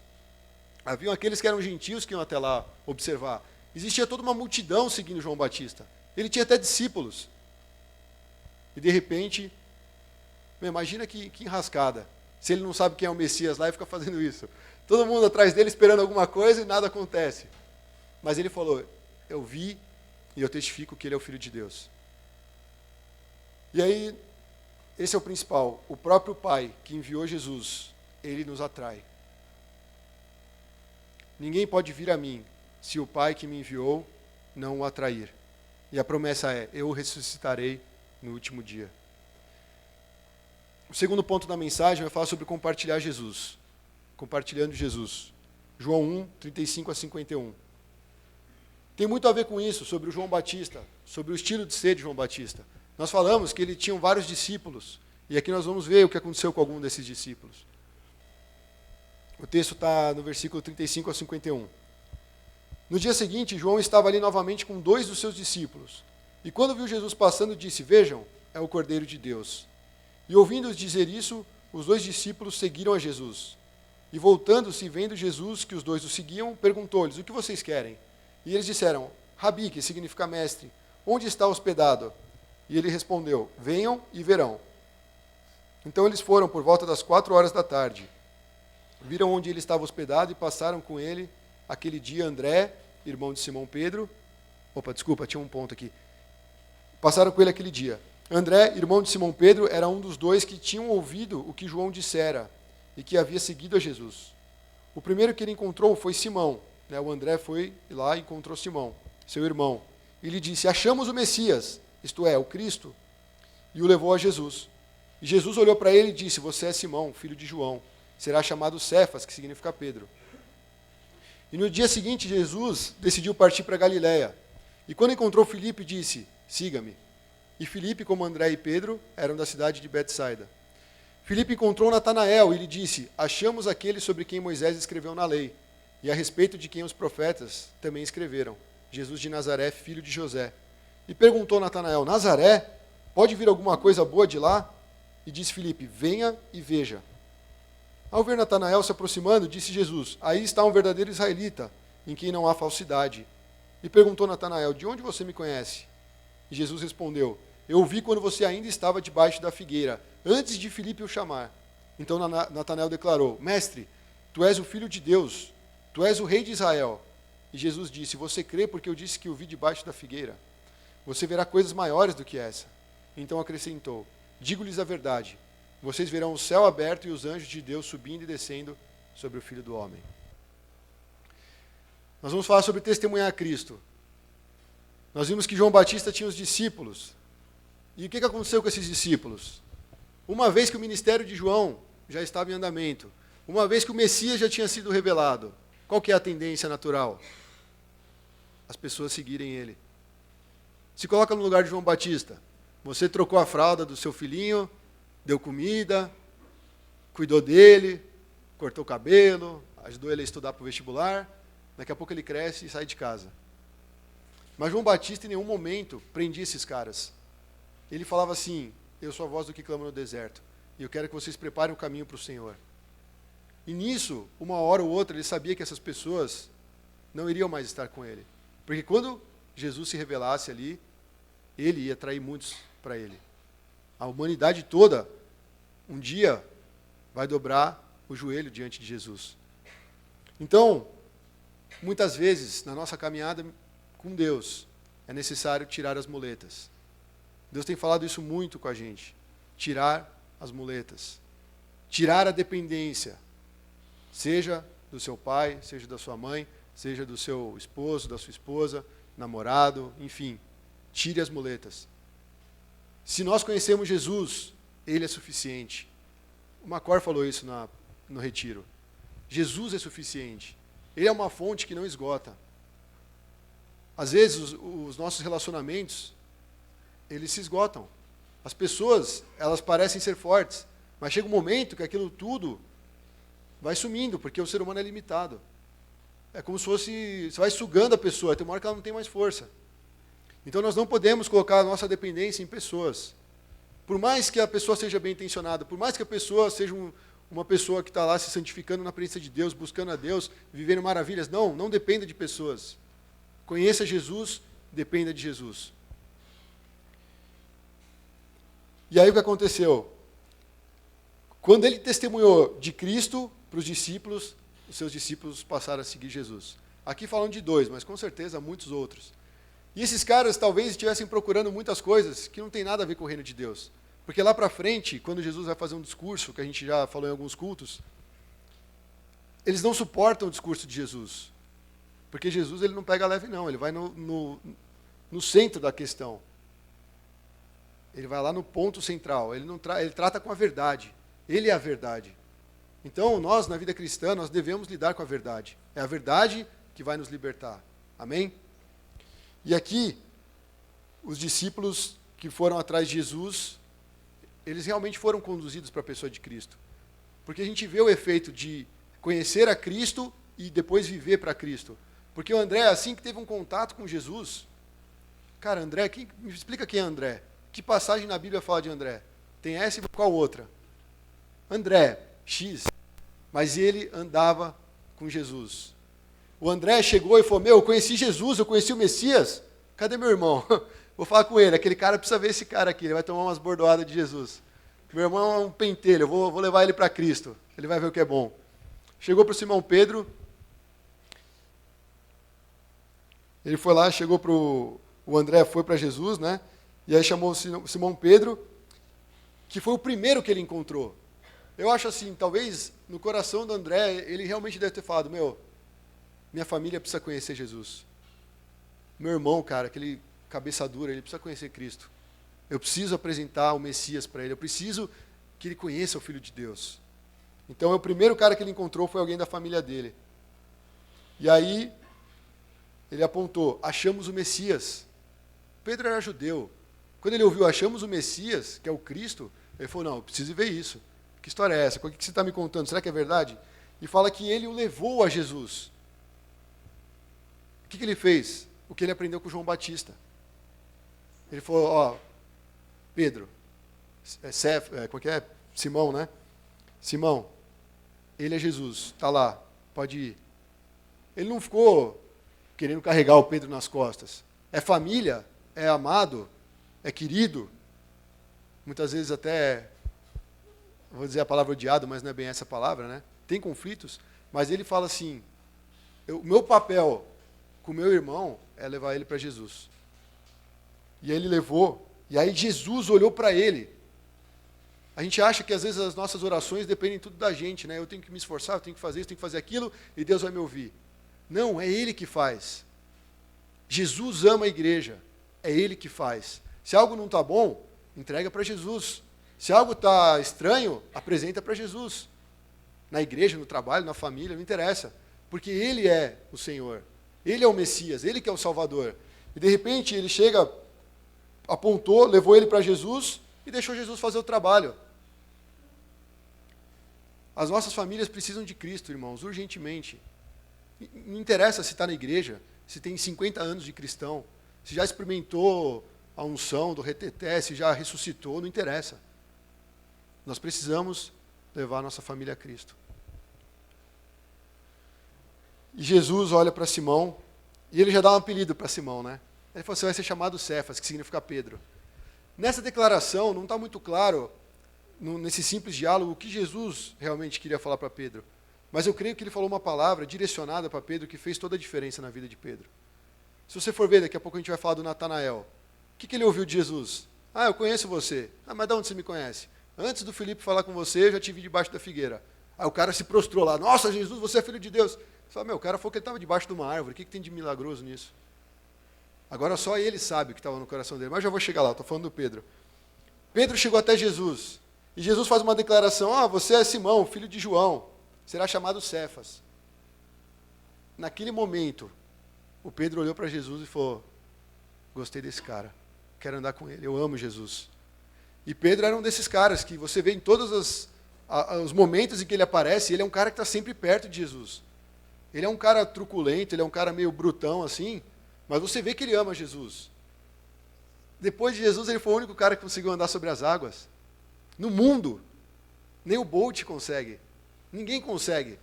[SPEAKER 1] Haviam aqueles que eram gentios que iam até lá observar. Existia toda uma multidão seguindo João Batista. Ele tinha até discípulos. E de repente, imagina que enrascada. Se ele não sabe quem é o Messias lá e fica fazendo isso. Todo mundo atrás dele esperando alguma coisa e nada acontece. Mas ele falou, eu vi e eu testifico que ele é o Filho de Deus. E aí, esse é o principal. O próprio Pai que enviou Jesus, ele nos atrai. Ninguém pode vir a mim se o Pai que me enviou não o atrair. E a promessa é, eu o ressuscitarei no último dia. O segundo ponto da mensagem vai falar sobre compartilhar Jesus. Compartilhando Jesus. João 1, 35 a 51. Tem muito a ver com isso, sobre o João Batista, sobre o estilo de ser de João Batista. Nós falamos que ele tinha vários discípulos, e aqui nós vamos ver o que aconteceu com algum desses discípulos. O texto está no versículo 35 a 51. No dia seguinte, João estava ali novamente com 2 dos seus discípulos. E quando viu Jesus passando, disse, vejam, é o Cordeiro de Deus. E ouvindo-os dizer isso, os 2 discípulos seguiram a Jesus. E voltando-se, vendo Jesus, que os 2 o seguiam, perguntou-lhes, o que vocês querem? E eles disseram, Rabi, que significa mestre, onde está hospedado? E ele respondeu, venham e verão. Então eles foram por volta das 4 horas da tarde. Viram onde ele estava hospedado e passaram com ele aquele dia André, irmão de Simão Pedro. Tinha um ponto aqui. Passaram com ele aquele dia. André, irmão de Simão Pedro, era um dos 2 que tinham ouvido o que João dissera e que havia seguido a Jesus. O primeiro que ele encontrou foi Simão. O André foi lá e encontrou Simão, seu irmão. E lhe disse, achamos o Messias, isto é, o Cristo, e o levou a Jesus. E Jesus olhou para ele e disse, você é Simão, filho de João, será chamado Cefas, que significa Pedro. E no dia seguinte, Jesus decidiu partir para Galiléia. E quando encontrou Filipe, disse, siga-me. E Filipe, como André e Pedro, eram da cidade de Betsaida. Filipe encontrou Natanael e lhe disse, achamos aquele sobre quem Moisés escreveu na lei, e a respeito de quem os profetas também escreveram, Jesus de Nazaré, filho de José. E perguntou Natanael, Nazaré, pode vir alguma coisa boa de lá? E disse Filipe, venha e veja. Ao ver Natanael se aproximando, disse Jesus: aí está um verdadeiro israelita, em quem não há falsidade. E perguntou Natanael: de onde você me conhece? E Jesus respondeu: eu o vi quando você ainda estava debaixo da figueira, antes de Filipe o chamar. Então Natanael declarou: mestre, tu és o Filho de Deus, tu és o Rei de Israel. E Jesus disse: você crê porque eu disse que o vi debaixo da figueira? Você verá coisas maiores do que essa. Então acrescentou: digo-lhes a verdade, vocês verão o céu aberto e os anjos de Deus subindo e descendo sobre o Filho do Homem. Nós vamos falar sobre testemunhar a Cristo. Nós vimos que João Batista tinha os discípulos. E o que aconteceu com esses discípulos? Uma vez que o ministério de João já estava em andamento, uma vez que o Messias já tinha sido revelado, qual que é a tendência natural? As pessoas seguirem ele. Se coloca no lugar de João Batista. Você trocou a fralda do seu filhinho, deu comida, cuidou dele, cortou o cabelo, ajudou ele a estudar para o vestibular. Daqui a pouco ele cresce e sai de casa. Mas João Batista em nenhum momento prendia esses caras. Ele falava assim: eu sou a voz do que clama no deserto, e eu quero que vocês preparem o caminho para o Senhor. E nisso, uma hora ou outra, ele sabia que essas pessoas não iriam mais estar com ele. Porque quando Jesus se revelasse ali, ele ia atrair muitos para ele. A humanidade toda, um dia, vai dobrar o joelho diante de Jesus. Então, muitas vezes, na nossa caminhada com Deus, é necessário tirar as muletas. Deus tem falado isso muito com a gente. Tirar as muletas. Tirar a dependência. Seja do seu pai, seja da sua mãe, seja do seu esposo, da sua esposa, namorado, enfim. Tire as muletas. Se nós conhecemos Jesus, Ele é suficiente. O Macor falou isso no retiro. Jesus é suficiente. Ele é uma fonte que não esgota. Às vezes, os nossos relacionamentos, eles se esgotam. As pessoas, elas parecem ser fortes, mas chega um momento que aquilo tudo vai sumindo, porque o ser humano é limitado. É como se fosse, você vai sugando a pessoa, tem uma hora que ela não tem mais força. Então nós não podemos colocar a nossa dependência em pessoas. Por mais que a pessoa seja bem intencionada, por mais que a pessoa seja uma pessoa que está lá se santificando na presença de Deus, buscando a Deus, vivendo maravilhas, não dependa de pessoas. Conheça Jesus, dependa de Jesus. E aí o que aconteceu? Quando ele testemunhou de Cristo para os discípulos, os seus discípulos passaram a seguir Jesus. Aqui falando de 2, mas com certeza muitos outros. E esses caras talvez estivessem procurando muitas coisas que não tem nada a ver com o reino de Deus. Porque lá para frente, quando Jesus vai fazer um discurso, que a gente já falou em alguns cultos, eles não suportam o discurso de Jesus. Porque Jesus ele não pega leve não, ele vai no centro da questão. Ele vai lá no ponto central, ele trata com a verdade. Ele é a verdade. Então, nós, na vida cristã, nós devemos lidar com a verdade. É a verdade que vai nos libertar. Amém? E aqui, os discípulos que foram atrás de Jesus, eles realmente foram conduzidos para a pessoa de Cristo. Porque a gente vê o efeito de conhecer a Cristo e depois viver para Cristo. Porque o André, assim que teve um contato com Jesus, cara, André, me explica quem é André. Que passagem na Bíblia fala de André? Tem essa e qual outra? André, X, mas ele andava com Jesus. O André chegou e falou, eu conheci Jesus, eu conheci o Messias, cadê meu irmão? Vou falar com ele, aquele cara precisa ver esse cara aqui, ele vai tomar umas bordoadas de Jesus. Meu irmão é um pentelho, eu vou levar ele para Cristo, ele vai ver o que é bom. Chegou para o Simão Pedro, ele foi lá, chegou para o André, foi para Jesus, né? E aí chamou o Simão Pedro, que foi o primeiro que ele encontrou. Eu acho assim, talvez no coração do André, ele realmente deve ter falado, minha família precisa conhecer Jesus. Meu irmão, cara, aquele cabeça dura, ele precisa conhecer Cristo. Eu preciso apresentar o Messias para ele, eu preciso que ele conheça o Filho de Deus. Então, o primeiro cara que ele encontrou foi alguém da família dele. E aí, ele apontou, achamos o Messias. Pedro era judeu. Quando ele ouviu, achamos o Messias, que é o Cristo, ele falou, não, eu preciso ver isso. Que história é essa? O que você está me contando? Será que é verdade? E fala que ele o levou a Jesus. O que ele fez? O que ele aprendeu com João Batista. Ele falou, Pedro, como é que é? Simão, né? Simão, Ele é Jesus, está lá, pode ir. Ele não ficou querendo carregar o Pedro nas costas. É família, é amado, é querido. Muitas vezes até, vou dizer a palavra odiado, mas não é bem essa palavra, né? Tem conflitos, mas ele fala assim, o meu papel com o meu irmão é levar ele para Jesus. E aí ele levou, e aí Jesus olhou para ele. A gente acha que às vezes as nossas orações dependem tudo da gente, né? Eu tenho que me esforçar, eu tenho que fazer isso, tenho que fazer aquilo, e Deus vai me ouvir. Não, é Ele que faz. Jesus ama a igreja, é Ele que faz. Se algo não está bom, entrega para Jesus. Se algo está estranho, apresenta para Jesus. Na igreja, no trabalho, na família, não interessa. Porque Ele é o Senhor. Ele é o Messias, Ele que é o Salvador. E de repente ele chega, apontou, levou ele para Jesus e deixou Jesus fazer o trabalho. As nossas famílias precisam de Cristo, irmãos, urgentemente. Não interessa se está na igreja, se tem 50 anos de cristão, se já experimentou a unção do reteté, se já ressuscitou, não interessa. Nós precisamos levar a nossa família a Cristo. E Jesus olha para Simão, e ele já dá um apelido para Simão, né? Ele falou, você vai ser chamado Cefas, que significa Pedro. Nessa declaração, não está muito claro, nesse simples diálogo, o que Jesus realmente queria falar para Pedro. Mas eu creio que ele falou uma palavra direcionada para Pedro que fez toda a diferença na vida de Pedro. Se você for ver, daqui a pouco a gente vai falar do Natanael. O que ele ouviu de Jesus? Ah, eu conheço você. Ah, mas de onde você me conhece? Antes do Filipe falar com você, eu já te vi debaixo da figueira. Aí o cara se prostrou lá. Nossa, Jesus, você é filho de Deus. Você fala, o cara falou que ele estava debaixo de uma árvore. O que tem de milagroso nisso? Agora só ele sabe o que estava no coração dele. Mas já vou chegar lá, estou falando do Pedro. Pedro chegou até Jesus. E Jesus faz uma declaração, você é Simão, filho de João, será chamado Cefas. Naquele momento, o Pedro olhou para Jesus e falou, gostei desse cara, quero andar com ele, eu amo Jesus. E Pedro era um desses caras que você vê em todos os momentos em que ele aparece, ele é um cara que está sempre perto de Jesus. Ele é um cara truculento, ele é um cara meio brutão assim, mas você vê que ele ama Jesus. Depois de Jesus, ele foi o único cara que conseguiu andar sobre as águas. No mundo, nem o Bolt consegue. Ninguém consegue.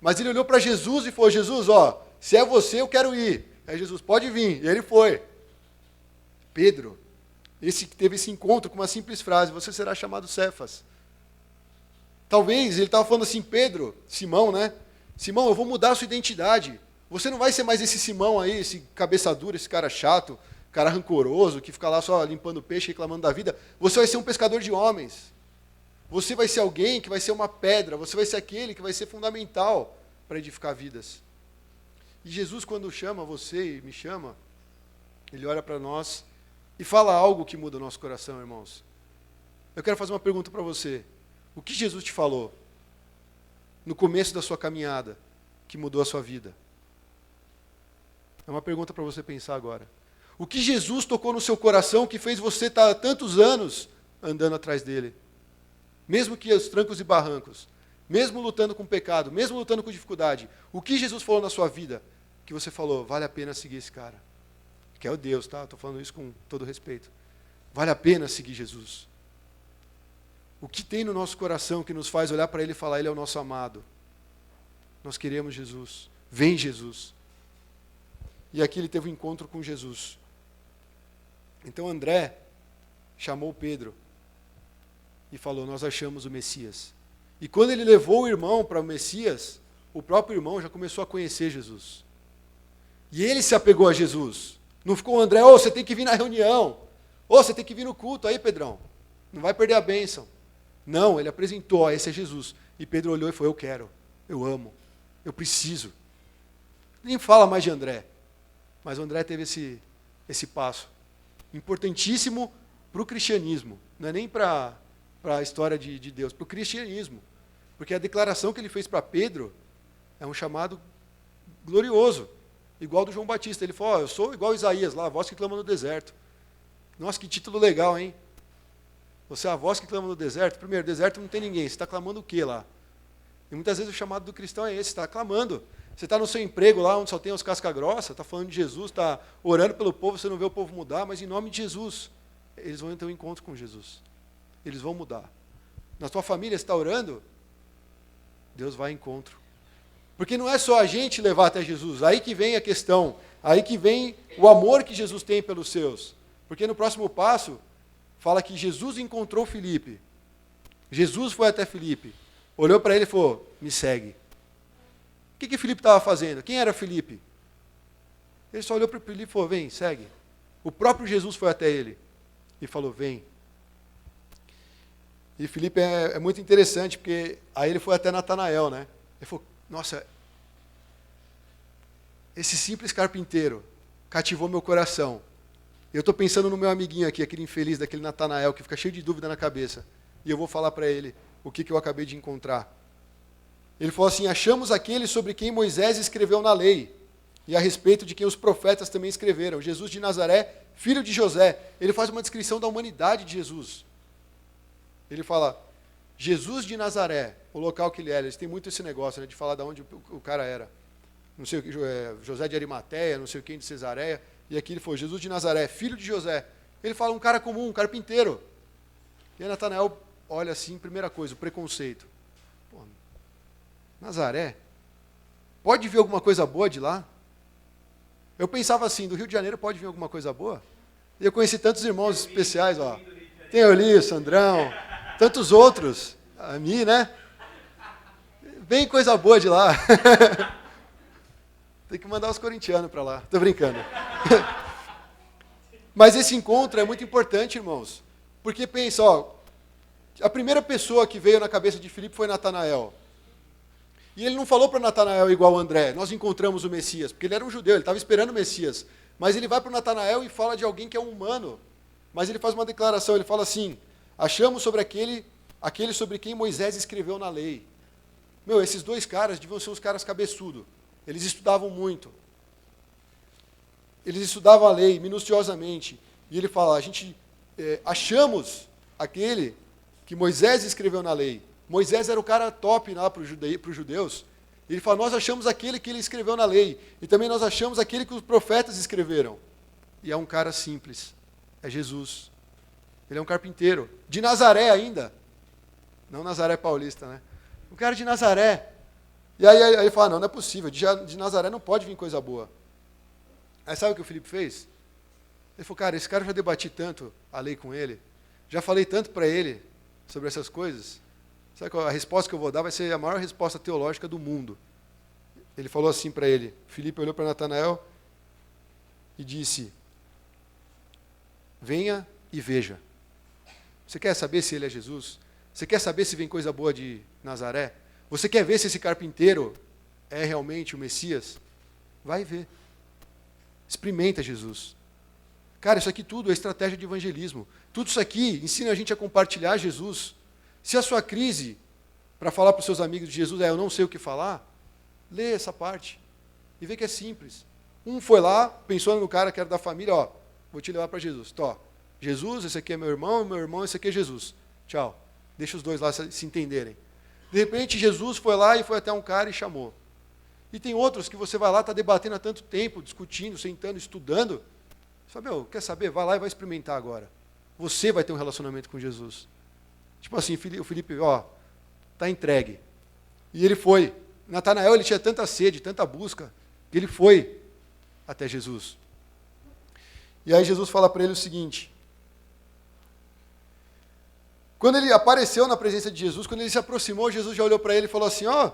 [SPEAKER 1] Mas ele olhou para Jesus e falou, Jesus, se é você, eu quero ir. Aí Jesus, pode vir. E ele foi. Pedro, esse que teve esse encontro com uma simples frase, você será chamado Cefas. Talvez ele estava falando assim, Pedro, Simão, né? Simão, eu vou mudar a sua identidade. Você não vai ser mais esse Simão aí, esse cabeça dura, esse cara chato, cara rancoroso, que fica lá só limpando peixe, reclamando da vida. Você vai ser um pescador de homens. Você vai ser alguém que vai ser uma pedra. Você vai ser aquele que vai ser fundamental para edificar vidas. E Jesus, quando chama você e me chama, ele olha para nós e fala algo que muda o nosso coração, irmãos. Eu quero fazer uma pergunta para você. O que Jesus te falou no começo da sua caminhada que mudou a sua vida? É uma pergunta para você pensar agora. O que Jesus tocou no seu coração que fez você estar há tantos anos andando atrás dele? Mesmo que os trancos e barrancos, mesmo lutando com pecado, mesmo lutando com dificuldade, o que Jesus falou na sua vida que você falou, vale a pena seguir esse cara? Que é o Deus, tá? Estou falando isso com todo respeito. Vale a pena seguir Jesus. O que tem no nosso coração que nos faz olhar para ele e falar, ele é o nosso amado. Nós queremos Jesus. Vem Jesus. E aqui ele teve um encontro com Jesus. Então André chamou Pedro e falou, nós achamos o Messias. E quando ele levou o irmão para o Messias, o próprio irmão já começou a conhecer Jesus. E ele se apegou a Jesus. Não ficou o André, você tem que vir na reunião. Você tem que vir no culto aí, Pedrão. Não vai perder a bênção. Não, ele apresentou, esse é Jesus. E Pedro olhou e falou, eu quero, eu amo, eu preciso. Nem fala mais de André. Mas o André teve esse passo. Importantíssimo para o cristianismo. Não é nem para a história de Deus, para o cristianismo. Porque a declaração que ele fez para Pedro é um chamado glorioso. Igual do João Batista. Ele falou, eu sou igual Isaías lá, a voz que clama no deserto. Nossa, que título legal, hein? Você é a voz que clama no deserto. Primeiro, deserto não tem ninguém. Você está clamando o quê lá? E muitas vezes o chamado do cristão é esse, está clamando. Você está no seu emprego lá, onde só tem os casca-grossa, está falando de Jesus, está orando pelo povo, você não vê o povo mudar, mas em nome de Jesus, eles vão ter um encontro com Jesus. Eles vão mudar. Na tua família, você está orando? Deus vai ao encontro. Porque não é só a gente levar até Jesus, aí que vem a questão, aí que vem o amor que Jesus tem pelos seus. Porque no próximo passo, fala que Jesus encontrou Filipe. Jesus foi até Filipe, olhou para ele e falou, me segue. O que Filipe estava fazendo? Quem era Filipe? Ele só olhou para Filipe e falou, vem, segue. O próprio Jesus foi até ele e falou, vem. E Filipe é muito interessante, porque aí ele foi até Natanael, né? Ele falou, nossa, esse simples carpinteiro cativou meu coração. Eu estou pensando no meu amiguinho aqui, aquele infeliz daquele Natanael, que fica cheio de dúvida na cabeça. E eu vou falar para ele o que eu acabei de encontrar. Ele falou assim, achamos aquele sobre quem Moisés escreveu na lei, e a respeito de quem os profetas também escreveram, Jesus de Nazaré, filho de José. Ele faz uma descrição da humanidade de Jesus. Ele fala, Jesus de Nazaré, o local que ele era. Eles têm muito esse negócio, né, de falar de onde o cara era. Não sei o que, José de Arimateia, não sei o que, de Cesareia. E aqui ele falou, Jesus de Nazaré, filho de José. Ele fala um cara comum, um carpinteiro. E aí Natanael olha assim, primeira coisa, o preconceito. Pô, Nazaré? Pode vir alguma coisa boa de lá? Eu pensava assim, do Rio de Janeiro pode vir alguma coisa boa? E eu conheci tantos irmãos especiais, ó. Tem Euli, Sandrão, tantos outros, a mim, né? Vem coisa boa de lá. Tem que mandar os corintianos para lá. Estou brincando. Mas esse encontro é muito importante, irmãos. Porque pensa, ó, a primeira pessoa que veio na cabeça de Filipe foi Natanael. E ele não falou para Natanael igual André, nós encontramos o Messias, porque ele era um judeu, ele estava esperando o Messias. Mas ele vai para o Natanael e fala de alguém que é um humano. Mas ele faz uma declaração, ele fala assim, achamos sobre aquele sobre quem Moisés escreveu na lei. Meu, esses dois caras deviam ser uns caras cabeçudos. Eles estudavam muito. Eles estudavam a lei minuciosamente. E ele fala, achamos aquele que Moisés escreveu na lei. Moisés era o cara top lá para os judeus. Ele fala, nós achamos aquele que ele escreveu na lei. E também nós achamos aquele que os profetas escreveram. E é um cara simples. É Jesus. Ele é um carpinteiro. De Nazaré ainda. Não Nazaré paulista, né? Um cara de Nazaré. E aí ele fala, não é possível. De Nazaré não pode vir coisa boa. Aí sabe o que o Filipe fez? Ele falou, cara, esse cara eu já debati tanto a lei com ele. Já falei tanto para ele sobre essas coisas. Sabe qual a resposta que eu vou dar? Vai ser a maior resposta teológica do mundo. Ele falou assim para ele. Filipe olhou para Natanael e disse, venha e veja. Você quer saber se ele é Jesus? Você quer saber se vem coisa boa de Nazaré? Você quer ver se esse carpinteiro é realmente o Messias? Vai ver. Experimenta Jesus. Cara, isso aqui tudo é estratégia de evangelismo. Tudo isso aqui ensina a gente a compartilhar Jesus. Se a sua crise, para falar para os seus amigos de Jesus, eu não sei o que falar, lê essa parte e vê que é simples. Um foi lá, pensou no cara que era da família, ó, vou te levar para Jesus. Tó, Jesus, esse aqui é meu irmão, esse aqui é Jesus. Tchau. Deixa os dois lá se entenderem. De repente, Jesus foi lá e foi até um cara e chamou. E tem outros que você vai lá, está debatendo há tanto tempo, discutindo, sentando, estudando. Você fala, meu, quer saber? Vai lá e vai experimentar agora. Você vai ter um relacionamento com Jesus. Tipo assim, o Filipe, ó, está entregue. E ele foi. Natanael, ele tinha tanta sede, tanta busca, que ele foi até Jesus. E aí Jesus fala para ele o seguinte. Quando ele apareceu na presença de Jesus, quando ele se aproximou, Jesus já olhou para ele e falou assim, ó,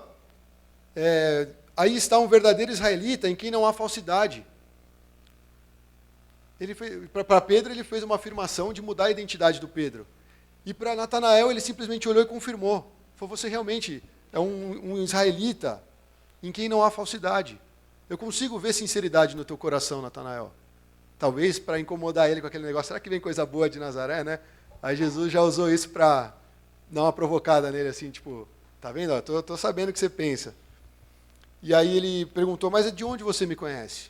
[SPEAKER 1] aí está um verdadeiro israelita em quem não há falsidade. Para Pedro, ele fez uma afirmação de mudar a identidade do Pedro. E para Natanael, ele simplesmente olhou e confirmou. Falou, você realmente é um israelita em quem não há falsidade. Eu consigo ver sinceridade no teu coração, Natanael. Talvez para incomodar ele com aquele negócio, será que vem coisa boa de Nazaré, né? Aí Jesus já usou isso para dar uma provocada nele, assim, tipo, tá vendo? Estou sabendo o que você pensa. E aí ele perguntou, mas de onde você me conhece?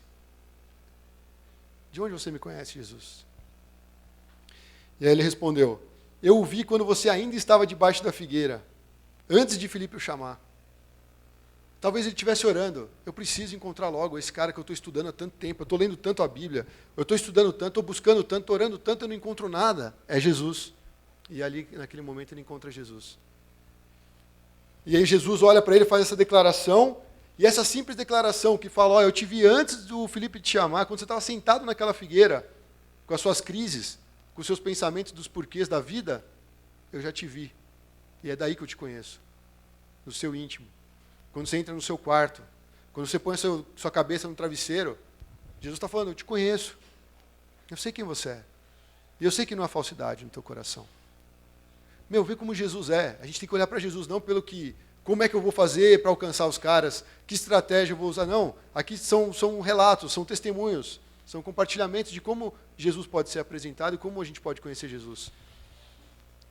[SPEAKER 1] De onde você me conhece, Jesus? E aí ele respondeu, eu o vi quando você ainda estava debaixo da figueira, antes de Filipe o chamar. Talvez ele estivesse orando, eu preciso encontrar logo esse cara que eu estou estudando há tanto tempo, eu estou lendo tanto a Bíblia, eu estou estudando tanto, estou buscando tanto, estou orando tanto, eu não encontro nada. É Jesus. E ali, naquele momento, ele encontra Jesus. E aí Jesus olha para ele e faz essa declaração, e essa simples declaração que fala, ó, eu te vi antes do Filipe te chamar, quando você estava sentado naquela figueira, com as suas crises, com os seus pensamentos dos porquês da vida, eu já te vi. E é daí que eu te conheço, no seu íntimo. Quando você entra no seu quarto, quando você põe a sua cabeça no travesseiro, Jesus está falando, eu te conheço. Eu sei quem você é. E eu sei que não há falsidade no teu coração. Meu, vê como Jesus é. A gente tem que olhar para Jesus não pelo que, como é que eu vou fazer para alcançar os caras, que estratégia eu vou usar. Não, aqui são relatos, são testemunhos, são compartilhamentos de como Jesus pode ser apresentado e como a gente pode conhecer Jesus.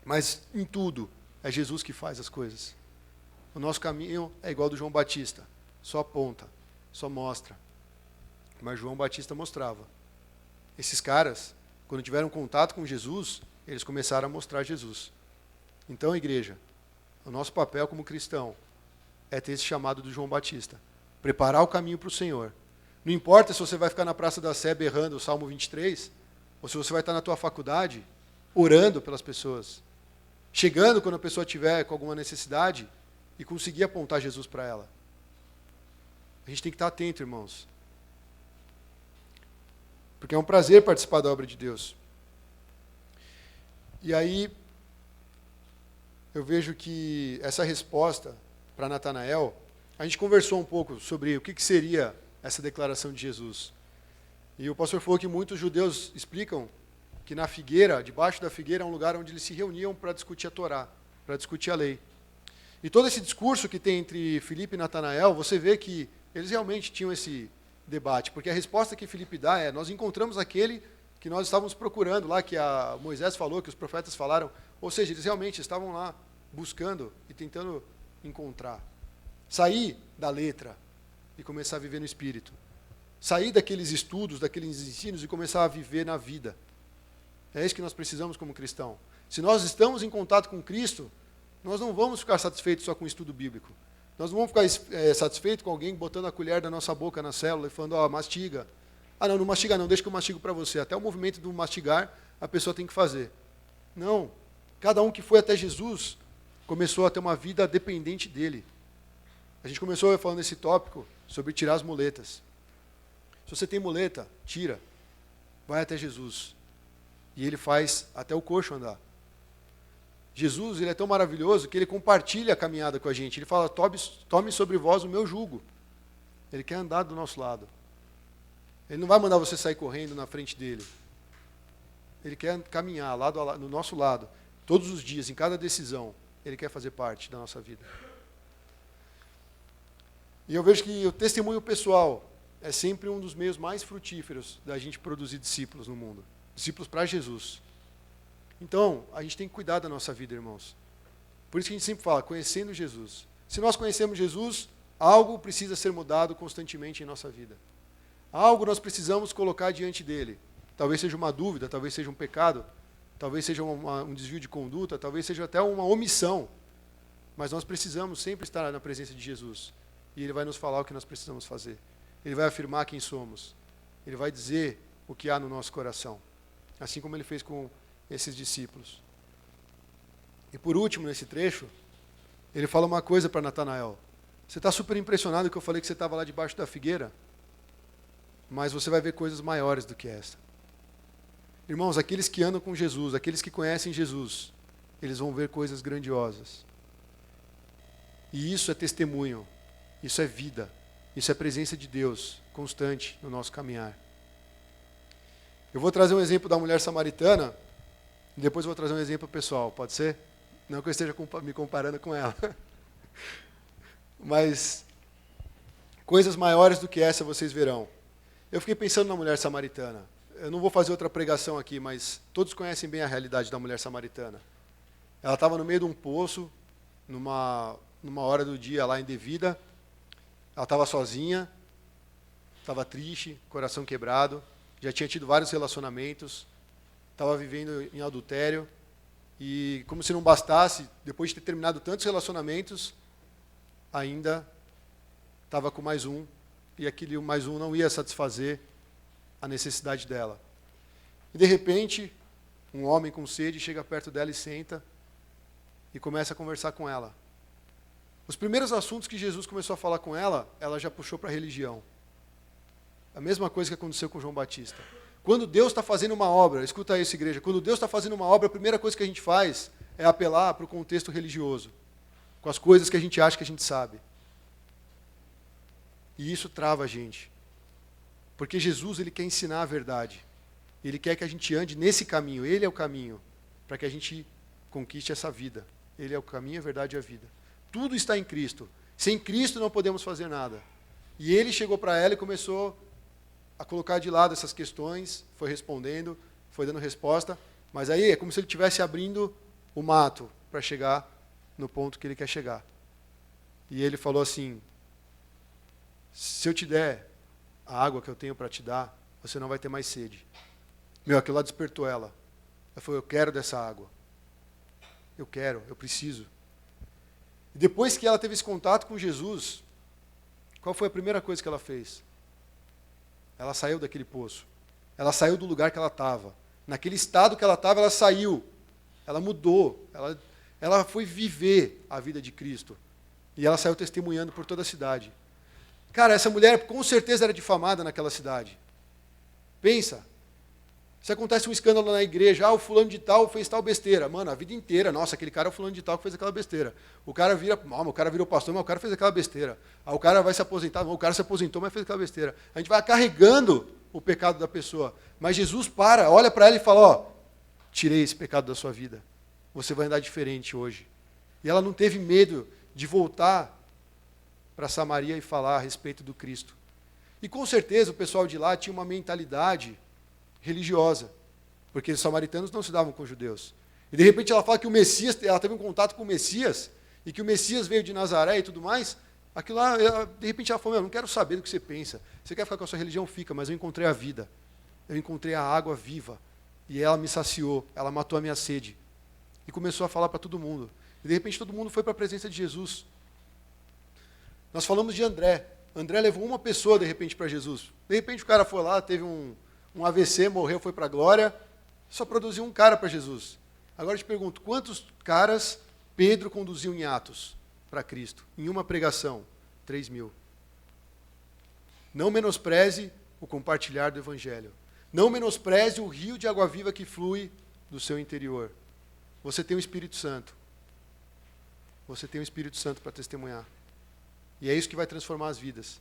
[SPEAKER 1] Mas em tudo, é Jesus que faz as coisas. O nosso caminho é igual ao do João Batista, só aponta, só mostra. Mas João Batista mostrava. Esses caras, quando tiveram contato com Jesus, eles começaram a mostrar Jesus. Então, igreja, o nosso papel como cristão é ter esse chamado do João Batista. Preparar o caminho para o Senhor. Não importa se você vai ficar na Praça da Sé berrando o Salmo 23, ou se você vai estar na tua faculdade, orando pelas pessoas. Chegando quando a pessoa estiver com alguma necessidade e conseguir apontar Jesus para ela. A gente tem que estar atento, irmãos. Porque é um prazer participar da obra de Deus. E aí, eu vejo que essa resposta para Natanael, a gente conversou um pouco sobre o que seria essa declaração de Jesus. E o pastor falou que muitos judeus explicam que na figueira, debaixo da figueira, é um lugar onde eles se reuniam para discutir a Torá, para discutir a lei. E todo esse discurso que tem entre Filipe e Natanael, você vê que eles realmente tinham esse debate, porque a resposta que Filipe dá é, nós encontramos aquele que nós estávamos procurando lá, que a Moisés falou, que os profetas falaram, ou seja, eles realmente estavam lá buscando e tentando encontrar. Sair da letra e começar a viver no Espírito. Sair daqueles estudos, daqueles ensinos e começar a viver na vida. É isso que nós precisamos como cristão. Se nós estamos em contato com Cristo, nós não vamos ficar satisfeitos só com o estudo bíblico. Nós não vamos ficar satisfeitos com alguém botando a colher da nossa boca na célula e falando, ó, mastiga. Ah, não mastiga não, deixa que eu mastigo para você. Até o movimento do mastigar, a pessoa tem que fazer. Não. Cada um que foi até Jesus começou a ter uma vida dependente dele. A gente começou falando esse tópico sobre tirar as muletas. Se você tem muleta, tira. Vai até Jesus. E ele faz até o coxo andar. Jesus, ele é tão maravilhoso que ele compartilha a caminhada com a gente. Ele fala, tome sobre vós o meu jugo. Ele quer andar do nosso lado. Ele não vai mandar você sair correndo na frente dele. Ele quer caminhar lado a lado, no nosso lado, todos os dias, em cada decisão. Ele quer fazer parte da nossa vida. E eu vejo que o testemunho pessoal é sempre um dos meios mais frutíferos da gente produzir discípulos no mundo. Discípulos para Jesus. Então, a gente tem que cuidar da nossa vida, irmãos. Por isso que a gente sempre fala, conhecendo Jesus. Se nós conhecemos Jesus, algo precisa ser mudado constantemente em nossa vida. Algo nós precisamos colocar diante dele. Talvez seja uma dúvida, talvez seja um pecado, talvez seja um desvio de conduta, talvez seja até uma omissão. Mas nós precisamos sempre estar na presença de Jesus. E ele vai nos falar o que nós precisamos fazer. Ele vai afirmar quem somos. Ele vai dizer o que há no nosso coração. Assim como ele fez com esses discípulos. E por último, nesse trecho, ele fala uma coisa para Natanael. Você está super impressionado que eu falei que você estava lá debaixo da figueira? Mas você vai ver coisas maiores do que essa. Irmãos, aqueles que andam com Jesus, aqueles que conhecem Jesus, eles vão ver coisas grandiosas. E isso é testemunho, isso é vida, isso é presença de Deus constante no nosso caminhar. Eu vou trazer um exemplo da mulher samaritana, e depois eu vou trazer um exemplo pessoal, pode ser? Não que eu esteja me comparando com ela. Mas coisas maiores do que essa vocês verão. Eu fiquei pensando na mulher samaritana. Eu não vou fazer outra pregação aqui, mas todos conhecem bem a realidade da mulher samaritana. Ela estava no meio de um poço, numa hora do dia lá indevida. Ela estava sozinha, estava triste, coração quebrado, já tinha tido vários relacionamentos, estava vivendo em adultério, e como se não bastasse, depois de ter terminado tantos relacionamentos, ainda estava com mais um, e aquele mais um não ia satisfazer a necessidade dela. E de repente, um homem com sede chega perto dela e senta, e começa a conversar com ela. Os primeiros assuntos que Jesus começou a falar com ela, ela já puxou para a religião. A mesma coisa que aconteceu com João Batista. Quando Deus está fazendo uma obra, escuta isso, igreja, quando Deus está fazendo uma obra, a primeira coisa que a gente faz é apelar para o contexto religioso, com as coisas que a gente acha que a gente sabe. E isso trava a gente. Porque Jesus, ele quer ensinar a verdade. Ele quer que a gente ande nesse caminho. Ele é o caminho para que a gente conquiste essa vida. Ele é o caminho, a verdade e a vida. Tudo está em Cristo. Sem Cristo não podemos fazer nada. E ele chegou para ela e começou a colocar de lado essas questões, foi respondendo, foi dando resposta, mas aí é como se ele estivesse abrindo o mato para chegar no ponto que ele quer chegar. E ele falou assim, se eu te der a água que eu tenho para te dar, você não vai ter mais sede. Meu, aquilo lá despertou ela. Ela falou, eu quero dessa água. Eu quero, eu preciso. E depois que ela teve esse contato com Jesus, qual foi a primeira coisa que ela fez? Ela saiu daquele poço. Ela saiu do lugar que ela estava. Naquele estado que ela estava, ela saiu. Ela mudou. Ela foi viver a vida de Cristo. E ela saiu testemunhando por toda a cidade. Cara, essa mulher com certeza era difamada naquela cidade. Pensa. Se acontece um escândalo na igreja, o fulano de tal fez tal besteira. Mano, a vida inteira, nossa, aquele cara é o fulano de tal que fez aquela besteira. O cara virou pastor, mas o cara fez aquela besteira. O cara vai se aposentar, o cara se aposentou, mas fez aquela besteira. A gente vai carregando o pecado da pessoa. Mas Jesus olha para ela e fala, tirei esse pecado da sua vida. Você vai andar diferente hoje. E ela não teve medo de voltar para Samaria e falar a respeito do Cristo. E com certeza o pessoal de lá tinha uma mentalidade religiosa, porque os samaritanos não se davam com os judeus. E de repente ela fala que o Messias, ela teve um contato com o Messias, e que o Messias veio de Nazaré e tudo mais, aquilo lá, de repente ela falou, eu não quero saber do que você pensa, você quer ficar com a sua religião, fica, mas eu encontrei a vida, eu encontrei a água viva, e ela me saciou, ela matou a minha sede, e começou a falar para todo mundo, e de repente todo mundo foi para a presença de Jesus. Nós falamos de André levou uma pessoa de repente para Jesus, de repente o cara foi lá, teve um AVC, morreu, foi para a glória, só produziu um cara para Jesus. Agora eu te pergunto, quantos caras Pedro conduziu em Atos para Cristo? Em uma pregação, 3.000. Não menospreze o compartilhar do Evangelho. Não menospreze o rio de água viva que flui do seu interior. Você tem o Espírito Santo. Você tem o Espírito Santo para testemunhar. E é isso que vai transformar as vidas.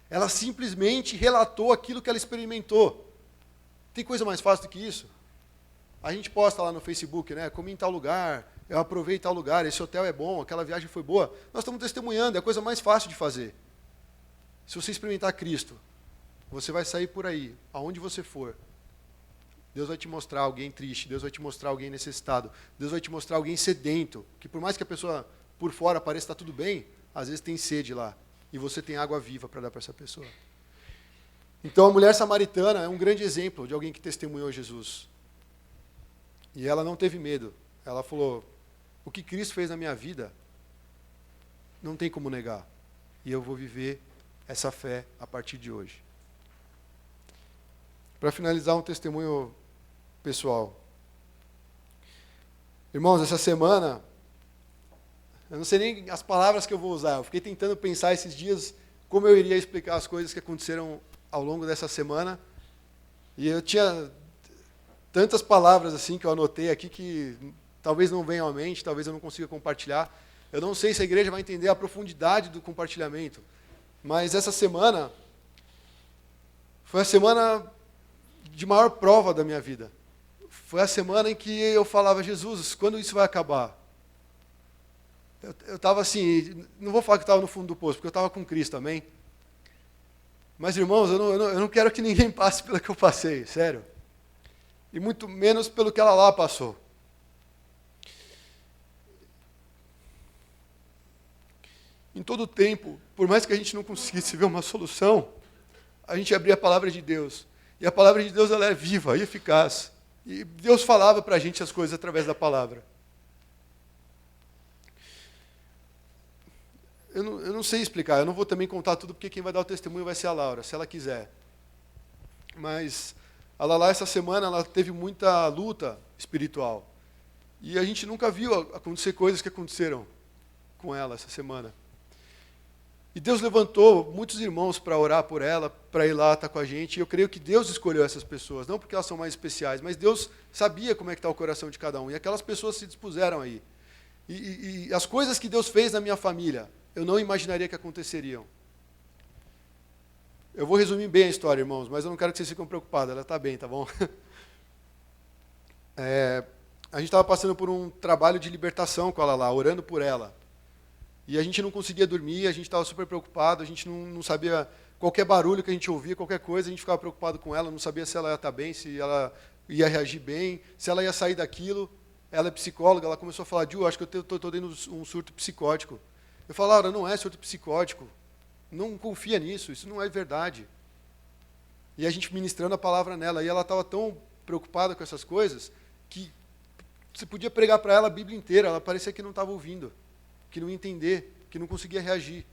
[SPEAKER 1] Ela simplesmente relatou aquilo que ela experimentou. Tem coisa mais fácil do que isso? A gente posta lá no Facebook, né? Comi em tal lugar, eu aprovei tal lugar, esse hotel é bom, aquela viagem foi boa. Nós estamos testemunhando, é a coisa mais fácil de fazer. Se você experimentar Cristo, você vai sair por aí, aonde você for. Deus vai te mostrar alguém triste, Deus vai te mostrar alguém necessitado, Deus vai te mostrar alguém sedento, que por mais que a pessoa por fora pareça estar tudo bem, às vezes tem sede lá, e você tem água viva para dar para essa pessoa. Então, a mulher samaritana é um grande exemplo de alguém que testemunhou Jesus. E ela não teve medo. Ela falou, o que Cristo fez na minha vida, não tem como negar. E eu vou viver essa fé a partir de hoje. Para finalizar, um testemunho pessoal. Irmãos, essa semana, eu não sei nem as palavras que eu vou usar. Eu fiquei tentando pensar esses dias como eu iria explicar as coisas que aconteceram ao longo dessa semana, e eu tinha tantas palavras assim que eu anotei aqui que talvez não venham à mente, talvez eu não consiga compartilhar. Eu não sei se a igreja vai entender a profundidade do compartilhamento, mas essa semana foi a semana de maior prova da minha vida. Foi a semana em que eu falava, Jesus, quando isso vai acabar? Eu estava assim, não vou falar que estava no fundo do poço, porque eu estava com Cristo, amém? Mas, irmãos, eu não quero que ninguém passe pelo que eu passei, sério. E muito menos pelo que ela lá passou. Em todo o tempo, por mais que a gente não conseguisse ver uma solução, a gente abria a palavra de Deus. E a palavra de Deus ela é viva e eficaz. E Deus falava para a gente as coisas através da palavra. Eu não sei explicar, eu não vou também contar tudo, porque quem vai dar o testemunho vai ser a Laura, se ela quiser. Mas a Lala, essa semana, ela teve muita luta espiritual. E a gente nunca viu acontecer coisas que aconteceram com ela essa semana. E Deus levantou muitos irmãos para orar por ela, para ir lá estar com a gente. E eu creio que Deus escolheu essas pessoas, não porque elas são mais especiais, mas Deus sabia como é que está o coração de cada um. E aquelas pessoas se dispuseram aí. E as coisas que Deus fez na minha família, eu não imaginaria que aconteceriam. Eu vou resumir bem a história, irmãos, mas eu não quero que vocês fiquem preocupados. Ela está bem, tá bom? A gente estava passando por um trabalho de libertação com ela lá, orando por ela. E a gente não conseguia dormir, a gente estava super preocupado, a gente não sabia, qualquer barulho que a gente ouvia, qualquer coisa, a gente ficava preocupado com ela, não sabia se ela ia estar bem, se ela ia reagir bem, se ela ia sair daquilo. Ela é psicóloga, ela começou a falar, Ju, acho que eu estou tendo um surto psicótico. Eu falo, Laura, não é surto psicótico, não confia nisso, isso não é verdade. E a gente ministrando a palavra nela, e ela estava tão preocupada com essas coisas, que você podia pregar para ela a Bíblia inteira, ela parecia que não estava ouvindo, que não ia entender, que não conseguia reagir.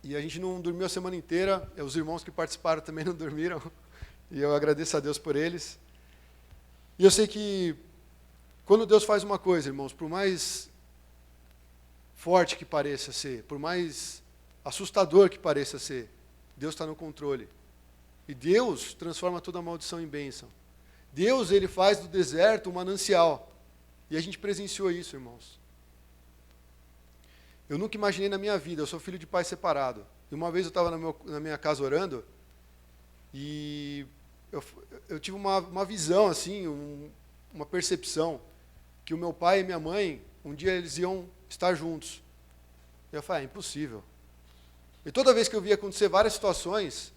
[SPEAKER 1] E a gente não dormiu a semana inteira, os irmãos que participaram também não dormiram, e eu agradeço a Deus por eles. E eu sei que quando Deus faz uma coisa, irmãos, por mais forte que pareça ser, por mais assustador que pareça ser, Deus está no controle. E Deus transforma toda maldição em bênção. Deus, Ele faz do deserto um manancial. E a gente presenciou isso, irmãos. Eu nunca imaginei na minha vida, eu sou filho de pai separado. E uma vez eu estava na minha casa orando, e eu tive uma visão, assim, uma percepção, que o meu pai e minha mãe, um dia eles iam estar juntos. E eu falei, é impossível. E toda vez que eu via acontecer várias situações,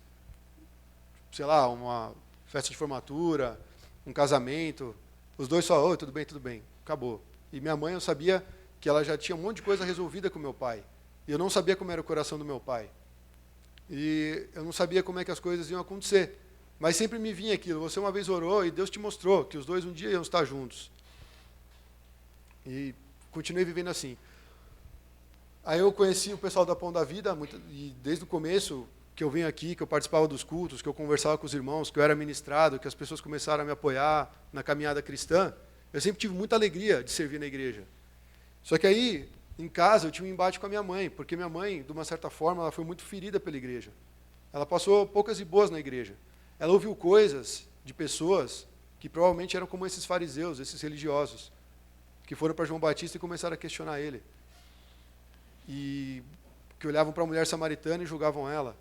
[SPEAKER 1] sei lá, uma festa de formatura, um casamento, os dois só, oi, tudo bem, acabou. E minha mãe, eu sabia que ela já tinha um monte de coisa resolvida com meu pai. E eu não sabia como era o coração do meu pai. E eu não sabia como é que as coisas iam acontecer. Mas sempre me vinha aquilo, você uma vez orou e Deus te mostrou que os dois um dia iam estar juntos. E continuei vivendo assim. Aí eu conheci o pessoal da Pão da Vida, e desde o começo que eu venho aqui, que eu participava dos cultos, que eu conversava com os irmãos, que eu era ministrado, que as pessoas começaram a me apoiar na caminhada cristã, eu sempre tive muita alegria de servir na igreja. Só que aí, em casa, eu tinha um embate com a minha mãe, porque minha mãe, de uma certa forma, ela foi muito ferida pela igreja. Ela passou poucas e boas na igreja. Ela ouviu coisas de pessoas que provavelmente eram como esses fariseus, esses religiosos, que foram para João Batista e começaram a questionar ele. E que olhavam para a mulher samaritana e julgavam ela.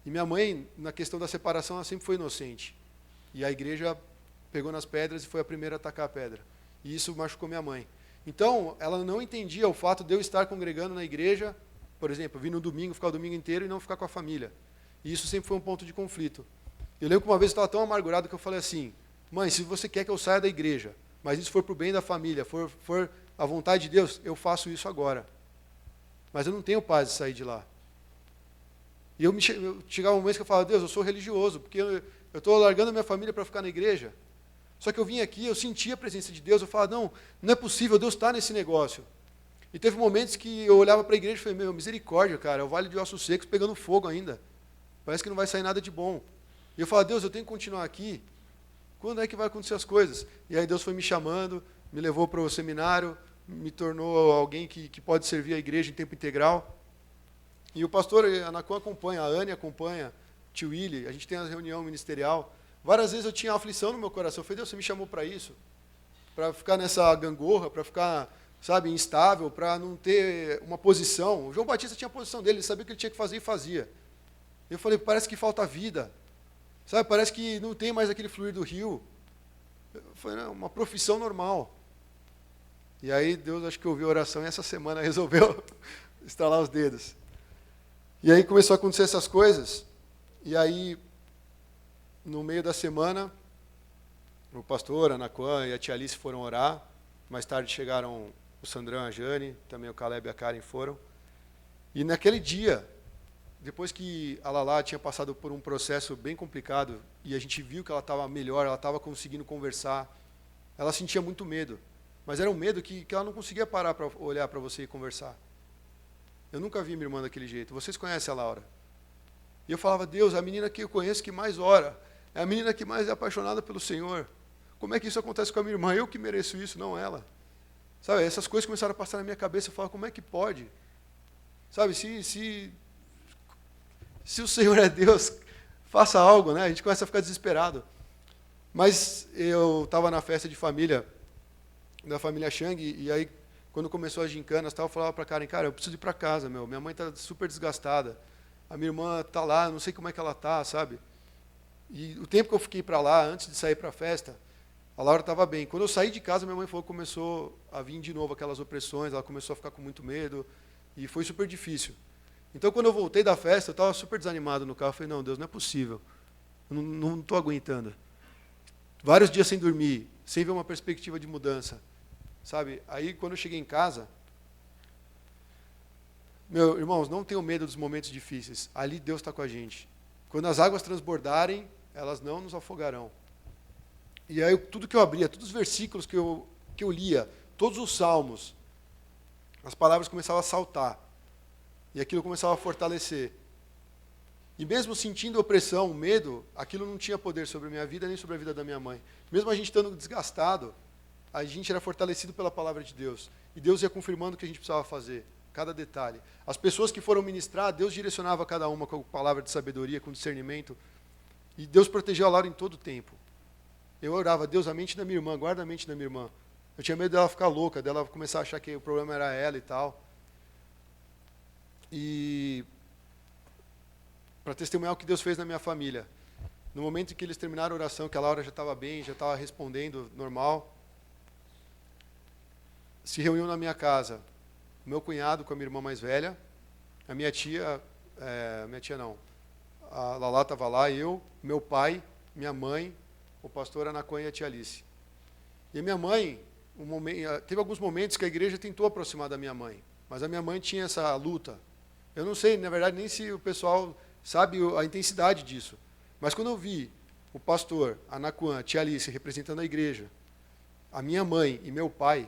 [SPEAKER 1] E minha mãe, na questão da separação, ela sempre foi inocente. E a igreja pegou nas pedras e foi a primeira a atacar a pedra. E isso machucou minha mãe. Então, ela não entendia o fato de eu estar congregando na igreja, por exemplo, vir no domingo, ficar o domingo inteiro e não ficar com a família. E isso sempre foi um ponto de conflito. Eu lembro que uma vez eu estava tão amargurado que eu falei assim, mãe, se você quer que eu saia da igreja, mas isso for para o bem da família, for a vontade de Deus, eu faço isso agora. Mas eu não tenho paz de sair de lá. E eu chegava um momento que eu falava, Deus, eu sou religioso, porque eu estou largando a minha família para ficar na igreja. Só que eu vim aqui, eu sentia a presença de Deus, eu falava, não é possível, Deus está nesse negócio. E teve momentos que eu olhava para a igreja e falei, meu, misericórdia, cara, é o vale de ossos secos pegando fogo ainda. Parece que não vai sair nada de bom. E eu falava, Deus, eu tenho que continuar aqui. Quando é que vai acontecer as coisas? E aí Deus foi me chamando, me levou para o seminário, me tornou alguém que pode servir a igreja em tempo integral. E o pastor Anacon acompanha, a Anne acompanha, tio Willi, a gente tem a reunião ministerial. Várias vezes eu tinha aflição no meu coração. Eu falei, Deus, você me chamou para isso? Para ficar nessa gangorra, para ficar, sabe, instável, para não ter uma posição. O João Batista tinha a posição dele, ele sabia o que ele tinha que fazer e fazia. Eu falei, parece que falta vida. Sabe, parece que não tem mais aquele fluir do rio. Foi uma profissão normal. E aí Deus, acho que ouviu a oração e essa semana resolveu estalar os dedos. E aí começou a acontecer essas coisas. E aí, no meio da semana, o pastor, a Anaquan e a tia Alice foram orar. Mais tarde chegaram o Sandrão e a Jane, também o Caleb e a Karen foram. E naquele dia, depois que a Lala tinha passado por um processo bem complicado, e a gente viu que ela estava melhor, ela estava conseguindo conversar, ela sentia muito medo. Mas era um medo que ela não conseguia parar para olhar para você e conversar. Eu nunca vi minha irmã daquele jeito. Vocês conhecem a Laura. E eu falava, Deus, a menina que eu conheço que mais ora, é a menina que mais é apaixonada pelo Senhor. Como é que isso acontece com a minha irmã? Eu que mereço isso, não ela. Sabe, essas coisas começaram a passar na minha cabeça. Eu falava, como é que pode? Sabe, se o Senhor é Deus, faça algo, né? A gente começa a ficar desesperado. Mas eu estava na festa de família, da família Chang, e aí, quando começou as gincanas, eu falava para a Karen, cara, eu preciso ir para casa, minha mãe está super desgastada, a minha irmã está lá, eu não sei como é que ela está, sabe? E o tempo que eu fiquei para lá, antes de sair para a festa, a Laura estava bem. Quando eu saí de casa, minha mãe falou que começou a vir de novo aquelas opressões, ela começou a ficar com muito medo, e foi super difícil. Então, quando eu voltei da festa, eu estava super desanimado no carro, eu falei, não, Deus, não é possível, eu não estou aguentando. Vários dias sem dormir, sem ver uma perspectiva de mudança, sabe? Aí, quando eu cheguei em casa, irmãos, não tenham medo dos momentos difíceis, ali Deus está com a gente. Quando as águas transbordarem, elas não nos afogarão. E aí, tudo que eu abria, todos os versículos que eu lia, todos os salmos, as palavras começavam a saltar. E aquilo começava a fortalecer. E mesmo sentindo opressão, medo, aquilo não tinha poder sobre a minha vida, nem sobre a vida da minha mãe. Mesmo a gente estando desgastado, a gente era fortalecido pela palavra de Deus. E Deus ia confirmando o que a gente precisava fazer, cada detalhe. As pessoas que foram ministrar, Deus direcionava cada uma com a palavra de sabedoria, com discernimento. E Deus protegeu a Laura em todo o tempo. Eu orava, Deus, a mente da minha irmã, guarda a mente da minha irmã. Eu tinha medo dela ficar louca, dela começar a achar que o problema era ela e tal. E para testemunhar o que Deus fez na minha família. No momento em que eles terminaram a oração, que a Laura já estava bem, já estava respondendo normal, se reuniu na minha casa o meu cunhado com a minha irmã mais velha, a minha tia não, a Lala estava lá, eu, meu pai, minha mãe, o pastor Anaconha e a tia Alice. E a minha mãe, teve alguns momentos que a igreja tentou aproximar da minha mãe, mas a minha mãe tinha essa luta. Eu não sei, na verdade, nem se o pessoal sabe a intensidade disso. Mas quando eu vi o pastor Anaconha, a tia Alice, representando a igreja, a minha mãe e meu pai,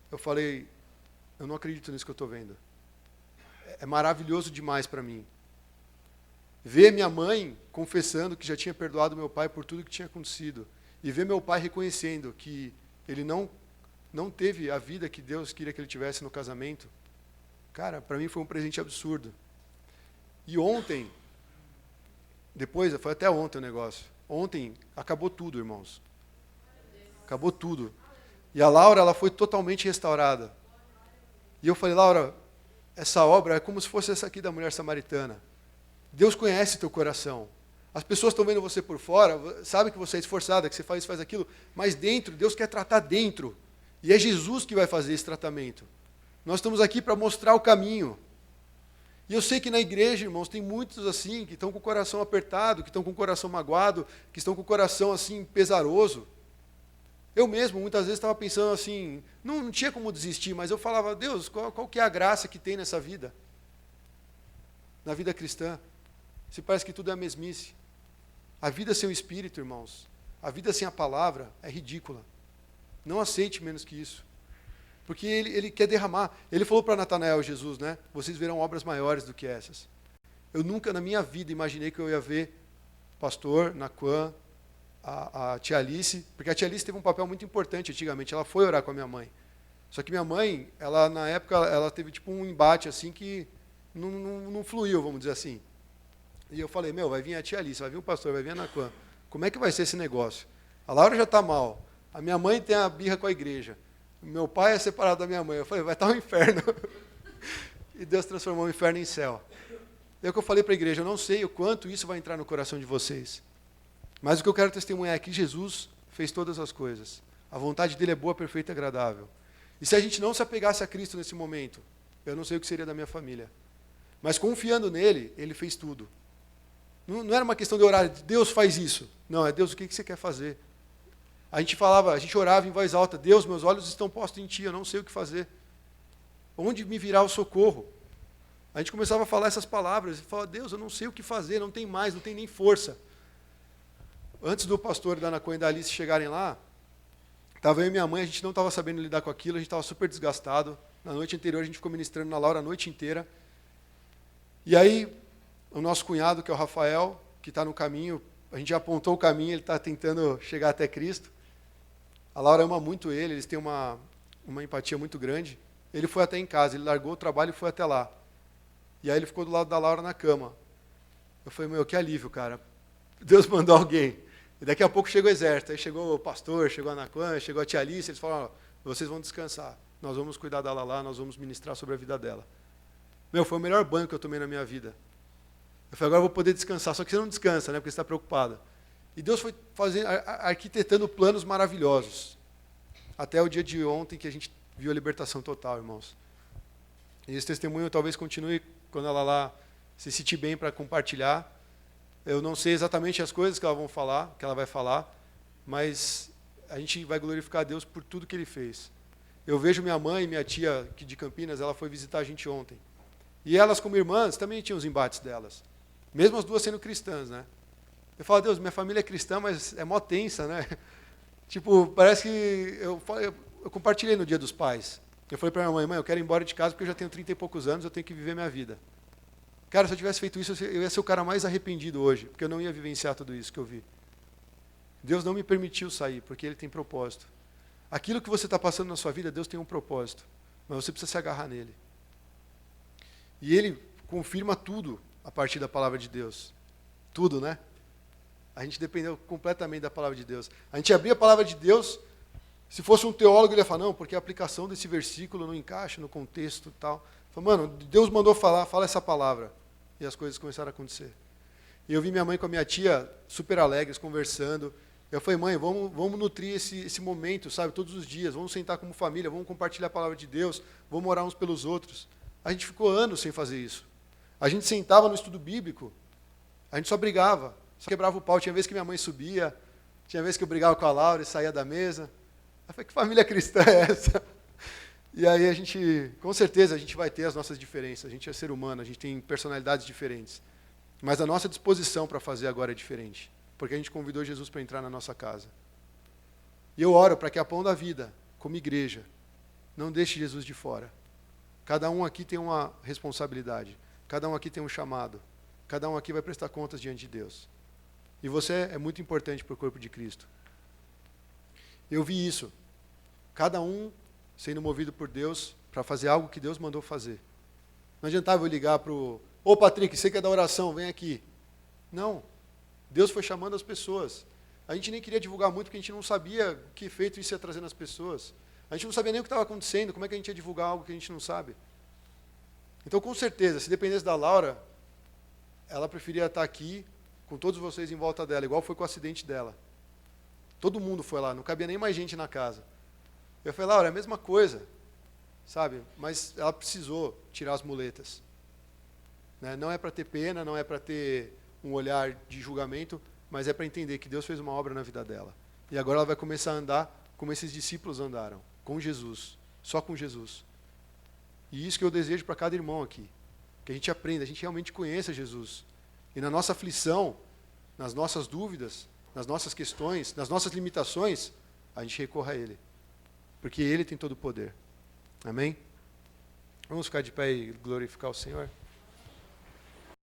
[SPEAKER 1] eu falei, eu não acredito nisso que eu estou vendo. É maravilhoso demais para mim. Ver minha mãe confessando que já tinha perdoado meu pai por tudo que tinha acontecido. E ver meu pai reconhecendo que ele não teve a vida que Deus queria que ele tivesse no casamento. Cara, para mim foi um presente absurdo. E ontem, foi até ontem o negócio. Ontem acabou tudo, irmãos. Acabou tudo. E a Laura, ela foi totalmente restaurada. E eu falei, Laura, essa obra é como se fosse essa aqui da mulher samaritana. Deus conhece teu coração. As pessoas estão vendo você por fora, sabe que você é esforçada, que você faz isso, faz aquilo, mas dentro, Deus quer tratar dentro. E é Jesus que vai fazer esse tratamento. Nós estamos aqui para mostrar o caminho. E eu sei que na igreja, irmãos, tem muitos assim, que estão com o coração apertado, que estão com o coração magoado, que estão com o coração assim, pesaroso. Eu mesmo, muitas vezes, estava pensando assim, não tinha como desistir, mas eu falava, Deus, qual que é a graça que tem nessa vida? Na vida cristã. Se parece que tudo é a mesmice. A vida sem o Espírito, irmãos, a vida sem a palavra é ridícula. Não aceite menos que isso. Porque ele quer derramar. Ele falou para Natanael, Jesus, né? Vocês verão obras maiores do que essas. Eu nunca na minha vida imaginei que eu ia ver o pastor, Naquan, a tia Alice, porque a tia Alice teve um papel muito importante antigamente. Ela foi orar com a minha mãe. Só que minha mãe, ela na época, ela teve tipo um embate assim que não fluiu, vamos dizer assim. E eu falei, vai vir a tia Alice, vai vir o pastor, vai vir a Naquan. Como é que vai ser esse negócio? A Laura já está mal. A minha mãe tem a birra com a igreja. Meu pai é separado da minha mãe. Eu falei, vai estar um inferno. E Deus transformou o inferno em céu. É o que eu falei para a igreja, eu não sei o quanto isso vai entrar no coração de vocês. Mas o que eu quero testemunhar é que Jesus fez todas as coisas. A vontade dele é boa, perfeita e agradável. E se a gente não se apegasse a Cristo nesse momento, eu não sei o que seria da minha família. Mas confiando nele, ele fez tudo. Não era uma questão de orar, Deus faz isso. Não, é Deus, o que você quer fazer? A gente orava em voz alta, Deus, meus olhos estão postos em Ti, eu não sei o que fazer. Onde me virá o socorro? A gente começava a falar essas palavras, e falava, Deus, eu não sei o que fazer, não tem mais, não tem nem força. Antes do pastor da Anaconha e da Alice chegarem lá, estava eu e minha mãe, a gente não estava sabendo lidar com aquilo, a gente estava super desgastado. Na noite anterior, a gente ficou ministrando na Laura a noite inteira. E aí, o nosso cunhado, que é o Rafael, que está no caminho, a gente já apontou o caminho, ele está tentando chegar até Cristo. A Laura ama muito ele, eles têm uma empatia muito grande. Ele foi até em casa, ele largou o trabalho e foi até lá. E aí ele ficou do lado da Laura na cama. Eu falei, meu, que alívio, cara. Deus mandou alguém. E daqui a pouco chegou o exército. Aí chegou o pastor, chegou a Anaquan, chegou a tia Alice. Eles falaram, vocês vão descansar. Nós vamos cuidar da Lala, nós vamos ministrar sobre a vida dela. Meu, foi o melhor banho que eu tomei na minha vida. Eu falei, agora eu vou poder descansar. Só que você não descansa, né? Porque você está preocupado. E Deus foi fazendo, arquitetando planos maravilhosos. Até o dia de ontem que a gente viu a libertação total, irmãos. E esse testemunho talvez continue quando ela lá se sentir bem para compartilhar. Eu não sei exatamente as coisas que ela vai falar, mas a gente vai glorificar a Deus por tudo que Ele fez. Eu vejo minha mãe e minha tia aqui de Campinas, ela foi visitar a gente ontem. E elas, como irmãs, também tinham os embates delas. Mesmo as duas sendo cristãs, né? Eu falo, Deus, minha família é cristã, mas é mó tensa, né? Tipo, parece que... Eu compartilhei no Dia dos Pais. Eu falei para minha mãe, eu quero ir embora de casa porque eu já tenho 30 e poucos anos, eu tenho que viver minha vida. Cara, se eu tivesse feito isso, eu ia ser o cara mais arrependido hoje, porque eu não ia vivenciar tudo isso que eu vi. Deus não me permitiu sair, porque Ele tem propósito. Aquilo que você está passando na sua vida, Deus tem um propósito, mas você precisa se agarrar nele. E Ele confirma tudo a partir da palavra de Deus. Tudo, né? A gente dependeu completamente da palavra de Deus. A gente abria a palavra de Deus, se fosse um teólogo, ele ia falar, não, porque a aplicação desse versículo não encaixa no contexto e tal. Falei, mano, Deus mandou falar, fala essa palavra. E as coisas começaram a acontecer. E eu vi minha mãe com a minha tia super alegres, conversando. Eu falei, mãe, vamos nutrir esse momento, sabe, todos os dias. Vamos sentar como família, vamos compartilhar a palavra de Deus, vamos orar uns pelos outros. A gente ficou anos sem fazer isso. A gente sentava no estudo bíblico, a gente só brigava, só quebrava o pau. Tinha vez que minha mãe subia, tinha vez que eu brigava com a Laura e saía da mesa. Eu falei, que família cristã é essa? E aí a gente, com certeza, a gente vai ter as nossas diferenças. A gente é ser humano, a gente tem personalidades diferentes. Mas a nossa disposição para fazer agora é diferente. Porque a gente convidou Jesus para entrar na nossa casa. E eu oro para que a Pão da Vida, como igreja, não deixe Jesus de fora. Cada um aqui tem uma responsabilidade. Cada um aqui tem um chamado. Cada um aqui vai prestar contas diante de Deus. E você é muito importante para o corpo de Cristo. Eu vi isso. Cada um sendo movido por Deus para fazer algo que Deus mandou fazer. Não adiantava eu ligar para o... Ô, Patrick, você que é da oração, vem aqui. Não. Deus foi chamando as pessoas. A gente nem queria divulgar muito, porque a gente não sabia que efeito isso ia trazer nas pessoas. A gente não sabia nem o que estava acontecendo, como é que a gente ia divulgar algo que a gente não sabe. Então, com certeza, se dependesse da Laura, ela preferia estar aqui, com todos vocês em volta dela, igual foi com o acidente dela. Todo mundo foi lá, não cabia nem mais gente na casa. Eu falei, Laura, é a mesma coisa, sabe? Mas ela precisou tirar as muletas. Né? Não é para ter pena, não é para ter um olhar de julgamento, mas é para entender que Deus fez uma obra na vida dela. E agora ela vai começar a andar como esses discípulos andaram, com Jesus, só com Jesus. E isso que eu desejo para cada irmão aqui, que a gente aprenda, a gente realmente conheça Jesus. E na nossa aflição, nas nossas dúvidas, nas nossas questões, nas nossas limitações, a gente recorra a Ele. Porque Ele tem todo o poder. Amém? Vamos ficar de pé e glorificar o Senhor?